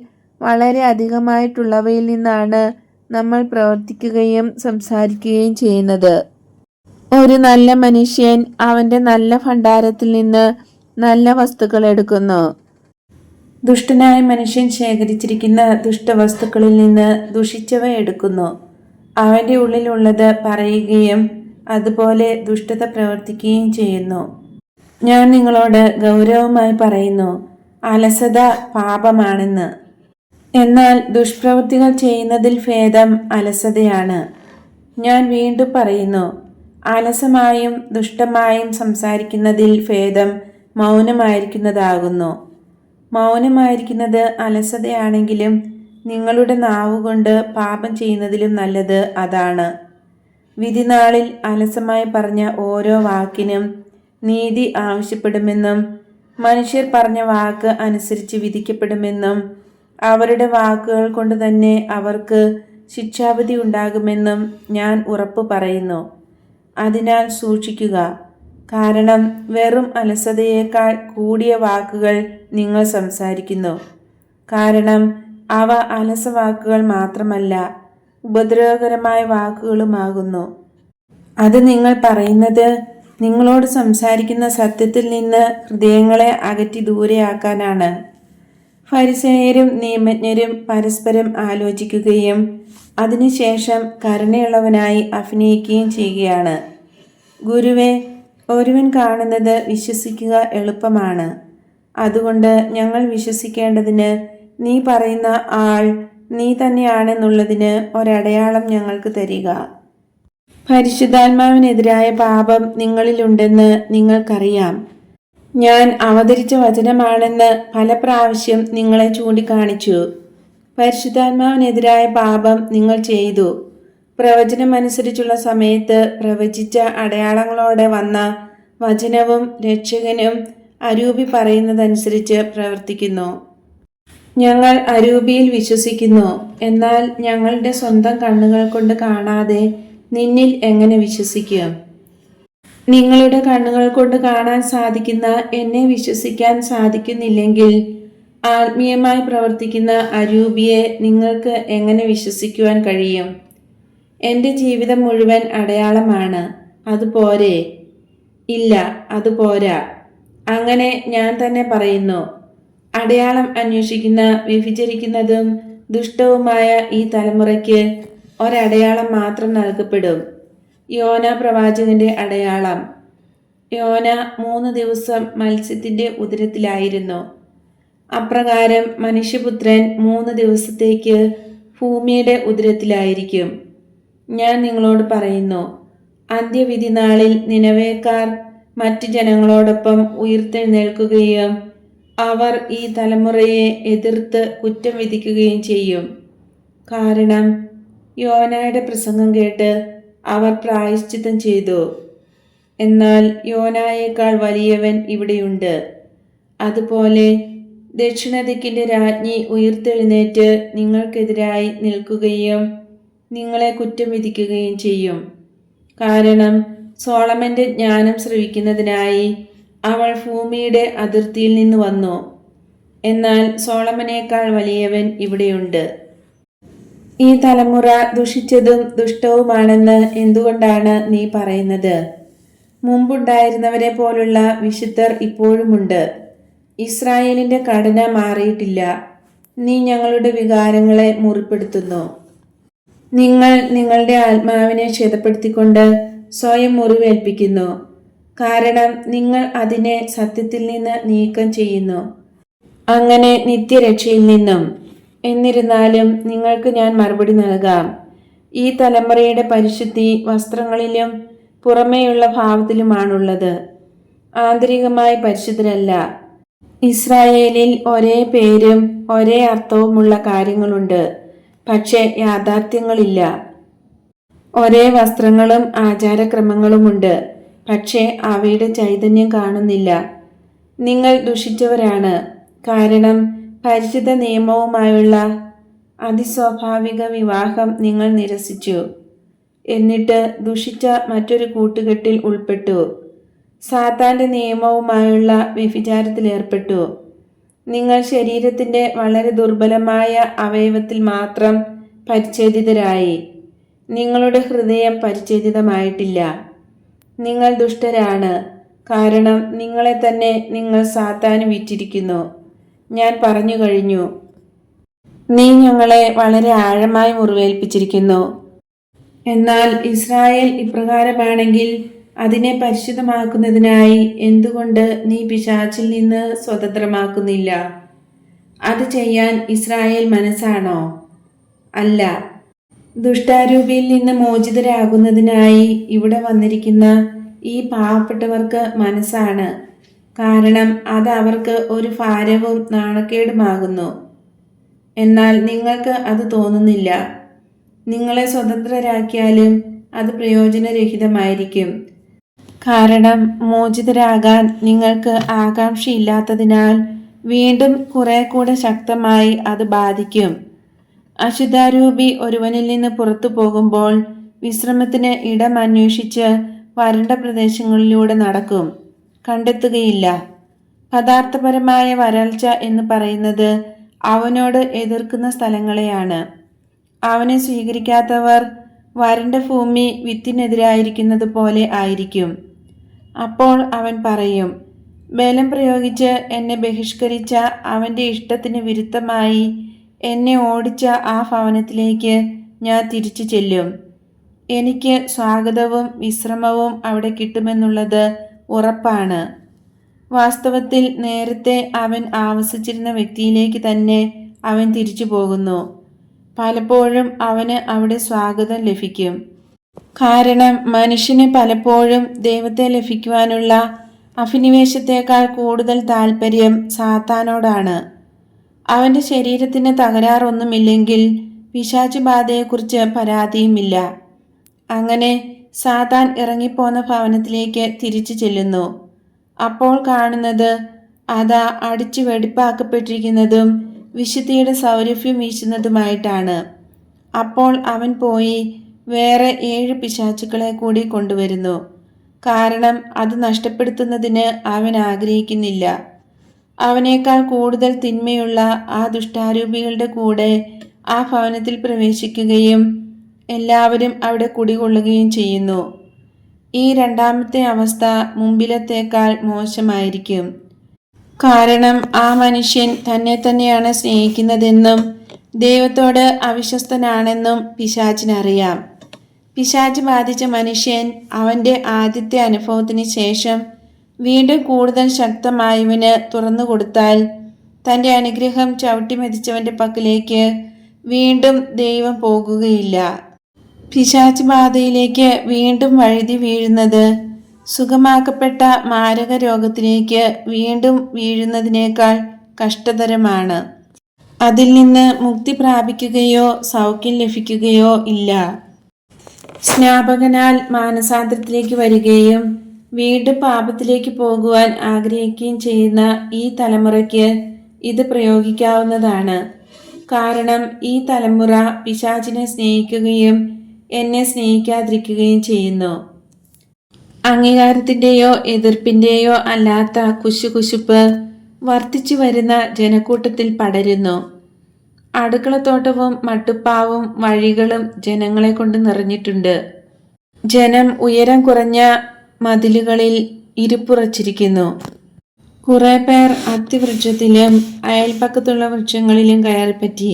വളരെ അധികമായിട്ടുള്ളവയിൽ നിന്നാണ് നമ്മൾ പ്രവർത്തിക്കുകയും സംസാരിക്കുകയും ചെയ്യുന്നത്. ഒരു നല്ല മനുഷ്യൻ അവൻ്റെ നല്ല ഭണ്ഡാരത്തിൽ നിന്ന് നല്ല വസ്തുക്കൾ എടുക്കുന്നു. ദുഷ്ടനായ മനുഷ്യൻ ശേഖരിച്ചിരിക്കുന്ന ദുഷ്ടവസ്തുക്കളിൽ നിന്ന് ദുഷിച്ചവ എടുക്കുന്നു. അവൻ്റെ ഉള്ളിലുള്ളത് പറയുകയും അതുപോലെ ദുഷ്ടത പ്രവർത്തിക്കുകയും ചെയ്യുന്നു. ഞാൻ നിങ്ങളോട് ഗൗരവമായി പറയുന്നു, അലസത പാപമാണെന്ന്. എന്നാൽ ദുഷ്പ്രവൃത്തികൾ ചെയ്യുന്നതിൽ ഭേദം അലസതയാണ്. ഞാൻ വീണ്ടും പറയുന്നു, അലസമായും ദുഷ്ടമായും സംസാരിക്കുന്നതിൽ ഭേദം മൗനമായിരിക്കുന്നതാകുന്നു. മൗനമായിരിക്കുന്നത് അലസതയാണെങ്കിലും നിങ്ങളുടെ നാവുകൊണ്ട് പാപം ചെയ്യുന്നതിലും നല്ലത് അതാണ്. വിധിനാളിൽ അലസമായി പറഞ്ഞ ഓരോ വാക്കിനും നീതി ആവശ്യപ്പെടുമെന്നും മനുഷ്യർ പറഞ്ഞ വാക്ക് അനുസരിച്ച് വിധിക്കപ്പെടുമെന്നും അവരുടെ വാക്കുകൾ കൊണ്ട് തന്നെ അവർക്ക് ശിക്ഷാവിധി ഉണ്ടാകുമെന്നും ഞാൻ ഉറപ്പു പറയുന്നു. അതിനാൽ സൂക്ഷിക്കുക. കാരണം വെറും അലസതയേക്കാൾ കൂടിയ വാക്കുകൾ നിങ്ങൾ സംസാരിക്കുന്നു. കാരണം അവ അലസവാക്കുകൾ മാത്രമല്ല, ഉപദ്രവകരമായ വാക്കുകളുമാകുന്നു. അത് നിങ്ങൾ പറയുന്നത് നിങ്ങളോട് സംസാരിക്കുന്ന സത്യത്തിൽ നിന്ന് ഹൃദയങ്ങളെ അകറ്റി ദൂരെയാക്കാനാണ്. ഫരിസേയരും നിയമജ്ഞരും പരസ്പരം ആലോചിക്കുകയും അതിനുശേഷം കരുണയുള്ളവനായി അഭിനയിക്കുകയും ചെയ്യുകയാണ്. ഗുരുവേ, ഒരുവൻ കാണുന്നത് വിശ്വസിക്കുക എളുപ്പമാണ്. അതുകൊണ്ട് ഞങ്ങൾ വിശ്വസിക്കേണ്ടതിന് നീ പറയുന്ന ആൾ നീ തന്നെയാണെന്നുള്ളതിന് ഒരടയാളം ഞങ്ങൾക്ക് തരിക. പരിശുദ്ധാത്മാവിനെതിരായ പാപം നിങ്ങളിലുണ്ടെന്ന് നിങ്ങൾക്കറിയാം. ഞാൻ അവതരിച്ച വചനമാണെന്ന് പല പ്രാവശ്യം നിങ്ങളെ ചൂണ്ടിക്കാണിച്ചു. പരിശുദ്ധാത്മാവിനെതിരായ പാപം നിങ്ങൾ ചെയ്തു. പ്രവചനമനുസരിച്ചുള്ള സമയത്ത് പ്രവചിച്ച അടയാളങ്ങളോടെ വന്ന വചനവും രക്ഷകനും അരൂപി പറയുന്നതനുസരിച്ച് പ്രവർത്തിക്കുന്നു. ഞങ്ങൾ അരൂപിയിൽ വിശ്വസിക്കുന്നു, എന്നാൽ ഞങ്ങളുടെ സ്വന്തം കണ്ണുകൾ കൊണ്ട് കാണാതെ നിന്നിൽ എങ്ങനെ വിശ്വസിക്കും? നിങ്ങളുടെ കണ്ണുകൾ കൊണ്ട് കാണാൻ സാധിക്കുന്ന എന്നെ വിശ്വസിക്കാൻ സാധിക്കുന്നില്ലെങ്കിൽ ആത്മീയമായി പ്രവർത്തിക്കുന്ന അരൂപിയെ നിങ്ങൾക്ക് എങ്ങനെ വിശ്വസിക്കുവാൻ കഴിയും? എൻ്റെ ജീവിതം മുഴുവൻ അടയാളമാണ്. അതുപോരെ? ഇല്ല, അതുപോരാ. അങ്ങനെ ഞാൻ തന്നെ പറയുന്നു. അടയാളം അന്വേഷിക്കുന്ന വ്യഭിചരിക്കുന്നതും ദുഷ്ടവുമായ ഈ തലമുറയ്ക്ക് ഒരടയാളം മാത്രം നൽകപ്പെടും. യോന പ്രവാചകന്റെ അടയാളം. യോന 3 ദിവസം മത്സ്യത്തിന്റെ ഉദരത്തിലായിരുന്നു. അപ്രകാരം മനുഷ്യപുത്രൻ 3 ദിവസത്തേക്ക് ഭൂമിയുടെ ഉദരത്തിലായിരിക്കും. ഞാൻ നിങ്ങളോട് പറയുന്നു, അന്ത്യവിധി നാളിൽ നിനവേക്കാർ മറ്റു ജനങ്ങളോടൊപ്പം ഉയർത്തെഴുന്നേൽക്കുകയും അവർ ഈ തലമുറയെ എതിർത്ത് കുറ്റം വിധിക്കുകയും ചെയ്യും. കാരണം യോനയുടെ പ്രസംഗം കേട്ട് അവർ പ്രായശ്ചിത്തം ചെയ്തു. എന്നാൽ യോനായേക്കാൾ വലിയവൻ ഇവിടെയുണ്ട്. അതുപോലെ ദക്ഷിണദിക്കിന്റെ രാജ്ഞി ഉയർത്തെഴുന്നേറ്റ് നിങ്ങൾക്കെതിരായി നിൽക്കുകയും നിങ്ങളെ കുറ്റം വിധിക്കുകയും ചെയ്യും. കാരണം സോളമന്റെ ജ്ഞാനം ശ്രവിക്കുന്നതിനായി അവൾ ഭൂമിയുടെ അതിർത്തിയിൽ നിന്ന് വന്നു. എന്നാൽ സോളമനേക്കാൾ വലിയവൻ ഇവിടെയുണ്ട്. ഈ തലമുറ ദുഷിച്ചതും ദുഷ്ടവുമാണെന്ന് എന്തുകൊണ്ടാണ് നീ പറയുന്നത്? മുമ്പുണ്ടായിരുന്നവരെ പോലുള്ള വിശുദ്ധർ ഇപ്പോഴുമുണ്ട്. ഇസ്രായേലിന്റെ ഘടന മാറിയിട്ടില്ല. നീ ഞങ്ങളുടെ വികാരങ്ങളെ മുറിപ്പെടുത്തുന്നു. നിങ്ങൾ നിങ്ങളുടെ ആത്മാവിനെ ക്ഷതപ്പെടുത്തിക്കൊണ്ട് സ്വയം മുറിവേൽപ്പിക്കുന്നു. കാരണം നിങ്ങൾ അതിനെ സത്യത്തിൽ നിന്ന് നീക്കം ചെയ്യുന്നു, അങ്ങനെ നിത്യരക്ഷയിൽ നിന്നും. എന്നിരുന്നാലും നിങ്ങൾക്ക് ഞാൻ മറുപടി നൽകാം. ഈ തലമുറയുടെ പരിശുദ്ധി വസ്ത്രങ്ങളിലും പുറമേയുള്ള ഭാവത്തിലുമാണുള്ളത്, ആന്തരികമായി പരിശുദ്ധരല്ല. ഇസ്രായേലിൽ ഒരേ പേരും ഒരേ അർത്ഥവുമുള്ള കാര്യങ്ങളുണ്ട്, പക്ഷെ യാഥാർത്ഥ്യങ്ങളില്ല. ഒരേ വസ്ത്രങ്ങളും ആചാരക്രമങ്ങളുമുണ്ട്, പക്ഷേ അവയുടെ ചൈതന്യം കാണുന്നില്ല. നിങ്ങൾ ദുഷിച്ചവരാണ്, കാരണം പരിശുദ്ധ നിയമവുമായുള്ള അതിസ്വാഭാവിക വിവാഹം നിങ്ങൾ നിരസിച്ചു. എന്നിട്ട് ദുഷിച്ച മറ്റൊരു കൂട്ടുകെട്ടിൽ ഉൾപ്പെട്ടു. സാത്താന്റെ നിയമവുമായുള്ള വ്യഭിചാരത്തിലേർപ്പെട്ടു. നിങ്ങൾ ശരീരത്തിന്റെ വളരെ ദുർബലമായ അവയവത്തിൽ മാത്രം പരിച്ഛേദിതരായി. നിങ്ങളുടെ ഹൃദയം പരിച്ഛേദിതമായിട്ടില്ല. നിങ്ങൾ ദുഷ്ടരാണ്, കാരണം നിങ്ങളെ തന്നെ നിങ്ങൾ സാത്താന് വിറ്റിരിക്കുന്നു. ഞാൻ പറഞ്ഞു കഴിഞ്ഞു. നീ ഞങ്ങളെ വളരെ ആഴമായി മുറിവേൽപ്പിച്ചിരിക്കുന്നു. എന്നാൽ ഇസ്രായേൽ ഇപ്രകാരമാണെങ്കിൽ അതിനെ പരിശുദ്ധമാക്കുന്നതിനായി എന്തുകൊണ്ട് നീ പിശാചിൽ നിന്ന് സ്വതന്ത്രമാക്കുന്നില്ല? അത് ചെയ്യാൻ ഇസ്രായേൽ മനസ്സാണോ? അല്ല. ദുഷ്ടാരൂപിയിൽ നിന്ന് മോചിതരാകുന്നതിനായി ഇവിടെ വന്നിരിക്കുന്ന ഈ പാവപ്പെട്ടവർക്ക് മനസ്സാണ്. കാരണം അത് അവർക്ക് ഒരു ഭാരവും നാണക്കേടുമാകുന്നു. എന്നാൽ നിങ്ങൾക്ക് അത് തോന്നുന്നില്ല. നിങ്ങളെ സ്വതന്ത്രരാക്കിയാലും അത് പ്രയോജനരഹിതമായിരിക്കും. കാരണം മോചിതരാകാൻ നിങ്ങൾക്ക് ആകാംക്ഷയില്ലാത്തതിനാൽ വീണ്ടും കുറെ കൂടെ ശക്തമായി അത് ബാധിക്കും. അശുദ്ധാരൂപി ഒരുവനിൽ നിന്ന് പുറത്തു പോകുമ്പോൾ വിശ്രമത്തിന് ഇടം അന്വേഷിച്ച് വരണ്ട പ്രദേശങ്ങളിലൂടെ നടക്കും, കണ്ടെത്തുകയില്ല. പദാർത്ഥപരമായ വരൾച്ച എന്ന് പറയുന്നത് അവനോട് എതിർക്കുന്ന സ്ഥലങ്ങളെയാണ്. അവനെ സ്വീകരിക്കാത്തവർ വരണ്ട ഭൂമി വിത്തിനെതിരായിരിക്കുന്നത് പോലെ ആയിരിക്കും. അപ്പോൾ അവൻ പറയും, ബലം പ്രയോഗിച്ച് എന്നെ ബഹിഷ്കരിച്ച അവൻ്റെ ഇഷ്ടത്തിന് വിരുദ്ധമായി എന്നെ ഓടിച്ച ആ ഭവനത്തിലേക്ക് ഞാൻ തിരിച്ചു ചെല്ലും. എനിക്ക് സ്വാഗതവും വിശ്രമവും അവിടെ കിട്ടുമെന്നുള്ളത് ഉറപ്പാണ്. വാസ്തവത്തിൽ നേരത്തെ അവൻ ആവസിച്ചിരുന്ന വ്യക്തിയിലേക്ക് തന്നെ അവൻ തിരിച്ചു പോകുന്നു. പലപ്പോഴും അവന് അവിടെ സ്വാഗതം ലഭിക്കും. കാരണം മനുഷ്യന് പലപ്പോഴും ദൈവത്തെ ലഭിക്കുവാനുള്ള അഭിനിവേശത്തേക്കാൾ കൂടുതൽ താല്പര്യം സാത്താനോടാണ്. അവൻ്റെ ശരീരത്തിന് തകരാറൊന്നുമില്ലെങ്കിൽ പിശാചുബാധയെക്കുറിച്ച് പരാതിയുമില്ല. അങ്ങനെ സാത്താൻ ഇറങ്ങിപ്പോന്ന ഭവനത്തിലേക്ക് തിരിച്ചു ചെല്ലുന്നു. അപ്പോൾ കാണുന്നത് അതാ അടിച്ചു വെടിപ്പാക്കപ്പെട്ടിരിക്കുന്നതും വിശുദ്ധിയുടെ സൗരഭ്യം വീശുന്നതുമായിട്ടാണ്. അപ്പോൾ അവൻ പോയി വേറെ 7 പിശാചുക്കളെ കൂടി കൊണ്ടുവരുന്നു. കാരണം അത് നഷ്ടപ്പെടുത്തുന്നതിന് അവൻ ആഗ്രഹിക്കുന്നില്ല. അവനേക്കാൾ കൂടുതൽ തിന്മയുള്ള ആ ദുഷ്ടാരൂപികളുടെ കൂടെ ആ ഭവനത്തിൽ പ്രവേശിക്കുകയും എല്ലാവരും അവിടെ കുടികൊള്ളുകയും ചെയ്യുന്നു. ഈ രണ്ടാമത്തെ അവസ്ഥ മുമ്പിലത്തേക്കാൾ മോശമായിരിക്കും. കാരണം ആ മനുഷ്യൻ തന്നെ തന്നെയാണ് സ്നേഹിക്കുന്നതെന്നും ദൈവത്തോട് അവിശ്വസ്തനാണെന്നും പിശാചിനറിയാം. പിശാച് ബാധിച്ച മനുഷ്യൻ അവൻ്റെ ആദ്യത്തെ അനുഭവത്തിന് ശേഷം വീണ്ടും കൂടുതൽ ശക്തമായവന് തുറന്നു കൊടുത്താൽ തൻ്റെ അനുഗ്രഹം ചവിട്ടിമെതിച്ചവൻ്റെ പക്കലേക്ക് വീണ്ടും ദൈവം പോകുകയില്ല. പിശാച് ബാധയിലേക്ക് വീണ്ടും വഴുതി വീഴുന്നത് സുഖമാക്കപ്പെട്ട മാരക രോഗത്തിലേക്ക് വീണ്ടും വീഴുന്നതിനേക്കാൾ കഷ്ടതരമാണ്. അതിൽ നിന്ന് മുക്തി പ്രാപിക്കുകയോ സൗഖ്യം ലഭിക്കുകയോ ഇല്ല. സ്നാപകനാൽ മാനസാന്തരത്തിലേക്ക് വരികയും വീണ്ടും പാപത്തിലേക്ക് പോകുവാൻ ആഗ്രഹിക്കുകയും ചെയ്യുന്ന ഈ തലമുറയ്ക്ക് ഇത് പ്രയോഗിക്കാവുന്നതാണ്. കാരണം ഈ തലമുറ പിശാചിനെ സ്നേഹിക്കുകയും എന്നെ സ്നേഹിക്കാതിരിക്കുകയും ചെയ്യുന്നു. അംഗീകാരത്തിൻ്റെയോ എതിർപ്പിൻ്റെയോ അല്ലാത്ത കുശുകുശുപ്പ് വർദ്ധിച്ചു വരുന്ന ജനക്കൂട്ടത്തിൽ പടരുന്നു. അടുക്കളത്തോട്ടവും മട്ടുപ്പാവും വഴികളും ജനങ്ങളെ കൊണ്ട് നിറഞ്ഞിട്ടുണ്ട്. ജനം ഉയരം കുറഞ്ഞ മതിലുകളിൽ ഇരിപ്പുറച്ചിരിക്കുന്നു. കുറെ പേർ അത്തിവൃക്ഷത്തിലും അയൽപ്പക്കത്തുള്ള വൃക്ഷങ്ങളിലും കയറിപ്പറ്റി.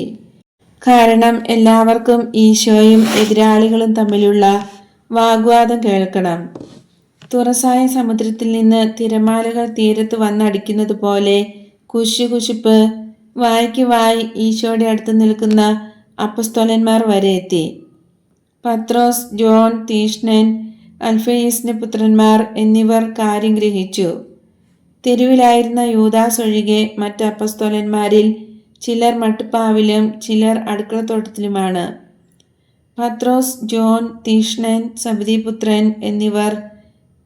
കാരണം എല്ലാവർക്കും ഈശോയും എതിരാളികളും തമ്മിലുള്ള വാഗ്വാദം കേൾക്കണം. തുറസായ സമുദ്രത്തിൽ നിന്ന് തിരമാലകൾ തീരത്ത് വന്നടിക്കുന്നത് പോലെ കുശുകുശുപ്പ് വായ്ക്ക് വായി ഈശോയുടെ അടുത്ത് നിൽക്കുന്ന അപ്പസ്തോലന്മാർ വരെ എത്തി. പത്രോസ്, ജോൺ, തീഷ്ണൻ, അൽഫയീസിന്റെ പുത്രന്മാർ എന്നിവർ കാര്യം ഗ്രഹിച്ചു. തെരുവിലായിരുന്ന യൂദാസ് ഒഴികെ മറ്റ് അപ്പസ്തോലന്മാരിൽ ചിലർ മട്ടുപ്പാവിലും ചിലർ അടുക്കളത്തോട്ടത്തിലുമാണ്. പത്രോസ്, ജോൺ, തീഷ്ണൻ, സബദിപുത്രൻ എന്നിവർ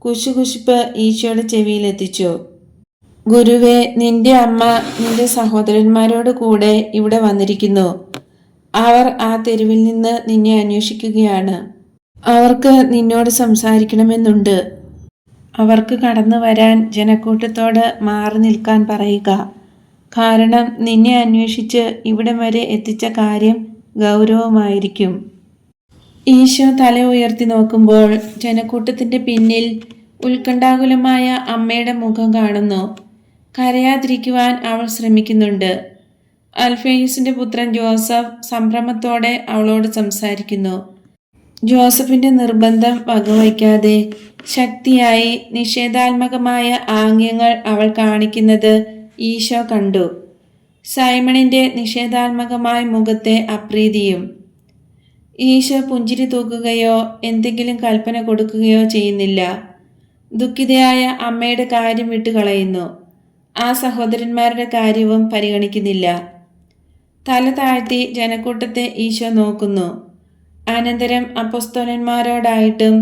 കുശുകുശുപ്പ് ഈശോയുടെ ചെവിയിലെത്തിച്ചു. ഗുരുവേ, നിന്റെ അമ്മ നിന്റെ സഹോദരന്മാരോട് കൂടെ ഇവിടെ വന്നിരിക്കുന്നു. അവർ ആ തെരുവിൽ നിന്ന് നിന്നെ അന്വേഷിക്കുകയാണ്. അവർക്ക് നിന്നോട് സംസാരിക്കണമെന്നുണ്ട്. അവർക്ക് കടന്നു വരാൻ ജനക്കൂട്ടത്തോട് മാറി നിൽക്കാൻ പറയുക. കാരണം നിന്നെ അന്വേഷിച്ച് ഇവിടം വരെ എത്തിച്ച കാര്യം ഗൗരവമായിരിക്കും. ഈശോ തല ഉയർത്തി നോക്കുമ്പോൾ ജനക്കൂട്ടത്തിന്റെ പിന്നിൽ ഉത്കണ്ഠാകുലമായ അമ്മയുടെ മുഖം കാണുന്നു. കരയാതിരിക്കുവാൻ അവൾ ശ്രമിക്കുന്നുണ്ട്. അൽഫയീസിന്റെ പുത്രൻ ജോസഫ് സംഭ്രമത്തോടെ അവളോട് സംസാരിക്കുന്നു. ജോസഫിന്റെ നിർബന്ധം വകവയ്ക്കാതെ ശക്തിയായി നിഷേധാത്മകമായ ആംഗ്യങ്ങൾ അവൾ കാണിക്കുന്നത് ഈശോ കണ്ടു. സൈമണിന്റെ നിഷേധാത്മകമായ മുഖത്തെ അപ്രീതിയും. ഈശോ പുഞ്ചിരി തൂക്കുകയോ എന്തെങ്കിലും കൽപ്പന കൊടുക്കുകയോ ചെയ്യുന്നില്ല. ദുഃഖിതയായ അമ്മയുടെ കാര്യം വിട്ടുകളയുന്നു. ആ സഹോദരന്മാരുടെ കാര്യവും പരിഗണിക്കുന്നില്ല. തല താഴ്ത്തി ജനക്കൂട്ടത്തെ ഈശോ നോക്കുന്നു. അനന്തരം അപ്പസ്തോലന്മാരോടായിട്ടും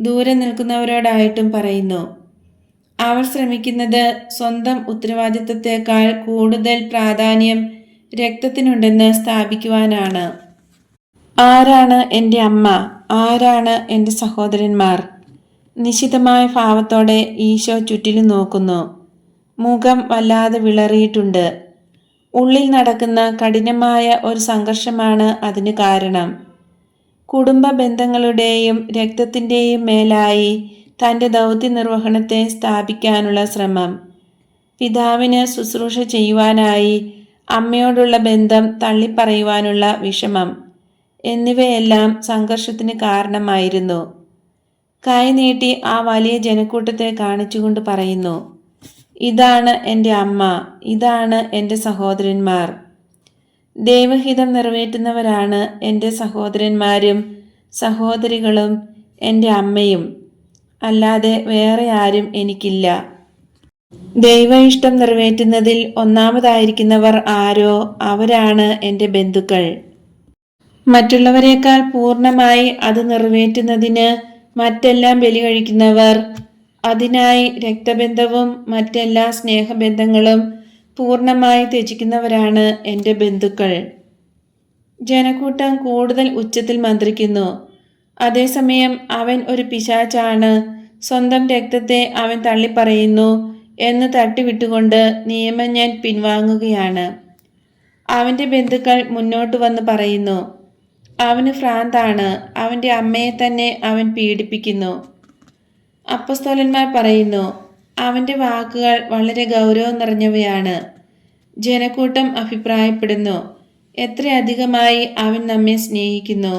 ദൂരെ നിൽക്കുന്നവരോടായിട്ടും പറയുന്നു, അവർ ശ്രമിക്കുന്നത് സ്വന്തം ഉത്തരവാദിത്വത്തെക്കാൾ കൂടുതൽ പ്രാധാന്യം രക്തത്തിനുണ്ടെന്ന് സ്ഥാപിക്കുവാനാണ്. ആരാണ് എൻ്റെ അമ്മ? ആരാണ് എൻ്റെ സഹോദരന്മാർ? നിശിതമായ ഭാവത്തോടെ ഈശോ ചുറ്റിലും നോക്കുന്നു. മുഖം വല്ലാതെ വിളറിയിട്ടുണ്ട്. ഉള്ളിൽ നടക്കുന്ന കഠിനമായ ഒരു സംഘർഷമാണ് അതിന് കാരണം. കുടുംബ ബന്ധങ്ങളുടെയും രക്തത്തിൻ്റെയും മേലായി തൻ്റെ ദൗത്യ നിർവഹണത്തെ സ്ഥാപിക്കാനുള്ള ശ്രമം, പിതാവിന് ശുശ്രൂഷ ചെയ്യുവാനായി അമ്മയോടുള്ള ബന്ധം തള്ളിപ്പറയുവാനുള്ള വിഷമം എന്നിവയെല്ലാം സംഘർഷത്തിന് കാരണമായിരുന്നു. കൈനീട്ടി ആ വലിയ ജനക്കൂട്ടത്തെ കാണിച്ചുകൊണ്ട് പറയുന്നു, ഇതാണ് എൻ്റെ അമ്മ, ഇതാണ് എൻ്റെ സഹോദരന്മാർ. ദൈവഹിതം നിറവേറ്റുന്നവരാണ് എൻ്റെ സഹോദരന്മാരും സഹോദരികളും എൻ്റെ അമ്മയും, അല്ലാതെ വേറെ ആരും എനിക്കില്ല. ദൈവ ഇഷ്ടം നിറവേറ്റുന്നതിൽ ഒന്നാമതായിരിക്കുന്നവർ ആരോ അവരാണ് എൻ്റെ ബന്ധുക്കൾ. മറ്റുള്ളവരെക്കാൾ പൂർണ്ണമായി അത് നിറവേറ്റുന്നതിന് മറ്റെല്ലാം ബലി കഴിക്കുന്നവർ, അതിനായി രക്തബന്ധവും മറ്റെല്ലാ സ്നേഹബന്ധങ്ങളും പൂർണ്ണമായി ത്യജിക്കുന്നവരാണ് എൻ്റെ ബന്ധുക്കൾ. ജനക്കൂട്ടം കൂടുതൽ ഉച്ചത്തിൽ മന്ത്രിക്കുന്നു. അതേസമയം അവൻ ഒരു പിശാചാണ്, സ്വന്തം രക്തത്തെ അവൻ തള്ളിപ്പറയുന്നു എന്ന് തട്ടിവിട്ടുകൊണ്ട് നിയമജ്ഞൻ പിൻവാങ്ങുകയാണ്. അവൻ്റെ ബന്ധുക്കൾ മുന്നോട്ട് വന്ന് പറയുന്നു, അവന് ഭ്രാന്താണ്, അവൻ്റെ അമ്മയെ തന്നെ അവൻ പീഡിപ്പിക്കുന്നു. അപ്പസ്തോലന്മാർ പറയുന്നു, അവൻ്റെ വാക്കുകൾ വളരെ ഗൗരവം നിറഞ്ഞവയാണ്. ജനക്കൂട്ടം അഭിപ്രായപ്പെടുന്നു, എത്രയധികമായി അവൻ നമ്മെ സ്നേഹിക്കുന്നു.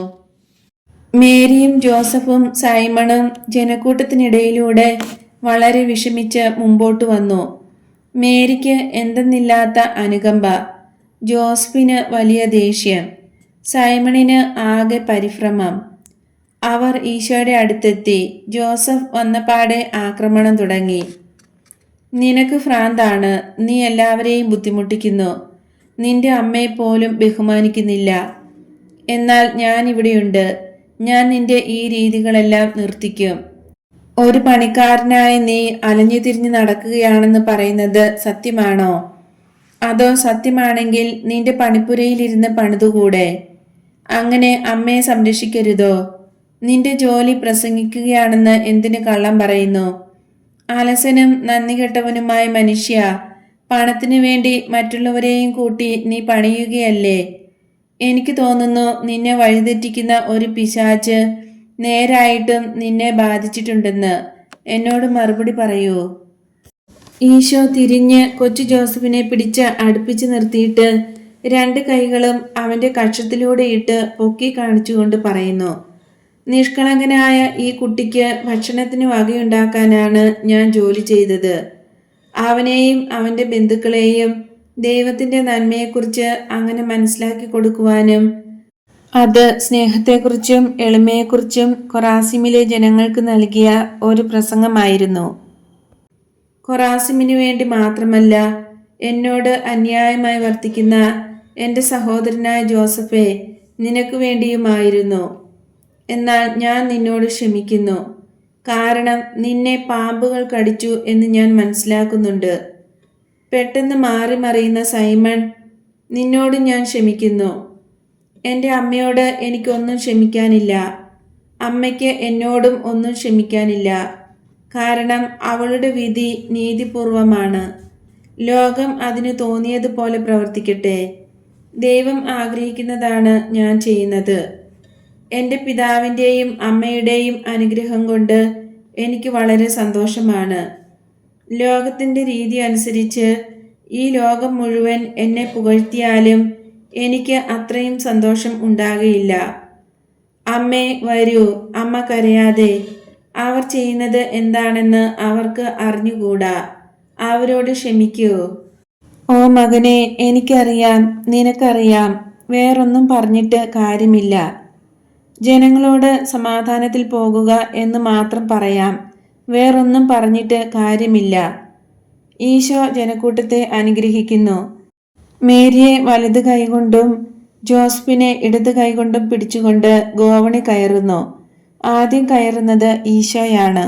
മേരിയും ജോസഫും സൈമണും ജനക്കൂട്ടത്തിനിടയിലൂടെ വളരെ വിഷമിച്ച് മുമ്പോട്ട് വന്നു. മേരിക്ക് എന്തെന്നില്ലാത്ത അനുകമ്പ, ജോസഫിന് വലിയ ദേഷ്യം, സൈമണിന് ആകെ പരിഭ്രമം. അവർ ഈശോയുടെ അടുത്തെത്തി. ജോസഫ് വന്നപാടെ ആക്രമണം തുടങ്ങി. നിനക്ക് ഭ്രാന്താണ്, നീ എല്ലാവരെയും ബുദ്ധിമുട്ടിക്കുന്നു, നിന്റെ അമ്മയെപ്പോലും ബഹുമാനിക്കുന്നില്ല. എന്നാൽ ഞാൻ ഇവിടെയുണ്ട്, ഞാൻ നിന്റെ ഈ രീതികളെല്ലാം നിർത്തിക്കും. ഒരു പണിക്കാരനായ നീ അലഞ്ഞു തിരിഞ്ഞു നടക്കുകയാണെന്ന് പറയുന്നത് സത്യമാണോ? അതോ സത്യമാണെങ്കിൽ നിന്റെ പണിപ്പുരയിലിരുന്ന് പണിതുകൂടെ? അങ്ങനെ അമ്മയെ സംരക്ഷിക്കരുതോ? നിന്റെ ജോലി പ്രസംഗിക്കുകയാണെന്ന് എന്തിനു കള്ളം പറയുന്നു? അലസനും നന്ദി കെട്ടവനുമായ മനുഷ്യ, പണത്തിനു വേണ്ടി മറ്റുള്ളവരെയും കൂട്ടി നീ പണിയുകയല്ലേ? എനിക്ക് തോന്നുന്നു നിന്നെ വഴിതെറ്റിക്കുന്ന ഒരു പിശാച് നേരായിട്ടും നിന്നെ ബാധിച്ചിട്ടുണ്ടെന്ന്. എന്നോട് മറുപടി പറയൂ. ഈശോ തിരിഞ്ഞ് കൊച്ചു ജോസഫിനെ പിടിച്ച് അടുപ്പിച്ച് നിർത്തിയിട്ട് രണ്ട് കൈകളും അവൻ്റെ കക്ഷത്തിലൂടെ ഇട്ട് പൊക്കി കാണിച്ചുകൊണ്ട് പറയുന്നു, നിഷ്കളങ്കനായ ഈ കുട്ടിക്ക് ഭക്ഷണത്തിന് വകയുണ്ടാക്കാനാണ് ഞാൻ ജോലി ചെയ്തത്. അവനെയും അവൻ്റെ ബന്ധുക്കളെയും ദൈവത്തിൻ്റെ നന്മയെക്കുറിച്ച് അങ്ങനെ മനസ്സിലാക്കി കൊടുക്കുവാനും അത് സ്നേഹത്തെക്കുറിച്ചും എളിമയെക്കുറിച്ചും കൊറാസിമിലെ ജനങ്ങൾക്ക് നൽകിയ ഒരു പ്രസംഗമായിരുന്നു. കൊറാസിമിന് വേണ്ടി മാത്രമല്ല, എന്നോട് അന്യായമായി വർത്തിക്കുന്ന എൻ്റെ സഹോദരനായ ജോസഫെ, നിനക്ക് വേണ്ടിയുമായിരുന്നു. എന്നാൽ ഞാൻ നിന്നോട് ക്ഷമിക്കുന്നു, കാരണം നിന്നെ പാമ്പുകൾ കടിച്ചു എന്ന് ഞാൻ മനസ്സിലാക്കുന്നുണ്ട്. പെട്ടെന്ന് മാറി മറിയുന്ന സൈമൺ, നിന്നോട് ഞാൻ ക്ഷമിക്കുന്നു. എൻ്റെ അമ്മയോട് എനിക്കൊന്നും ക്ഷമിക്കാനില്ല, അമ്മയ്ക്ക് എന്നോടും ഒന്നും ക്ഷമിക്കാനില്ല. കാരണം അവളുടെ വിധി നീതിപൂർവമാണ്. ലോകം അതിന് തോന്നിയതുപോലെ പ്രവർത്തിക്കട്ടെ. ദൈവം ആഗ്രഹിക്കുന്നതാണ് ഞാൻ ചെയ്യുന്നത്. എൻ്റെ പിതാവിൻ്റെയും അമ്മയുടെയും അനുഗ്രഹം കൊണ്ട് എനിക്ക് വളരെ സന്തോഷമാണ്. ലോകത്തിൻ്റെ രീതി അനുസരിച്ച് ഈ ലോകം മുഴുവൻ എന്നെ പുകഴ്ത്തിയാലും എനിക്ക് അത്രയും സന്തോഷം ഉണ്ടാകയില്ല. അമ്മേ വരൂ, അമ്മ കരയാതെ. അവർ ചെയ്യുന്നത് എന്താണെന്ന് അവർക്ക് അറിഞ്ഞുകൂടാ. അവരോട് ക്ഷമിക്കൂ. ഓ മകനെ, എനിക്കറിയാം, നിനക്കറിയാം, വേറൊന്നും പറഞ്ഞിട്ട് കാര്യമില്ല. ജനങ്ങളോട് സമാധാനത്തിൽ പോകുക എന്ന് മാത്രം പറയാം, വേറൊന്നും പറഞ്ഞിട്ട് കാര്യമില്ല. ഈശോ ജനക്കൂട്ടത്തെ അനുഗ്രഹിക്കുന്നു. മേരിയെ വലത് കൈകൊണ്ടും ജോസഫിനെ ഇടത് കൈകൊണ്ടും പിടിച്ചുകൊണ്ട് ഗോവണി കയറുന്നു. ആദ്യം കയറുന്നത് ഈശോയാണ്.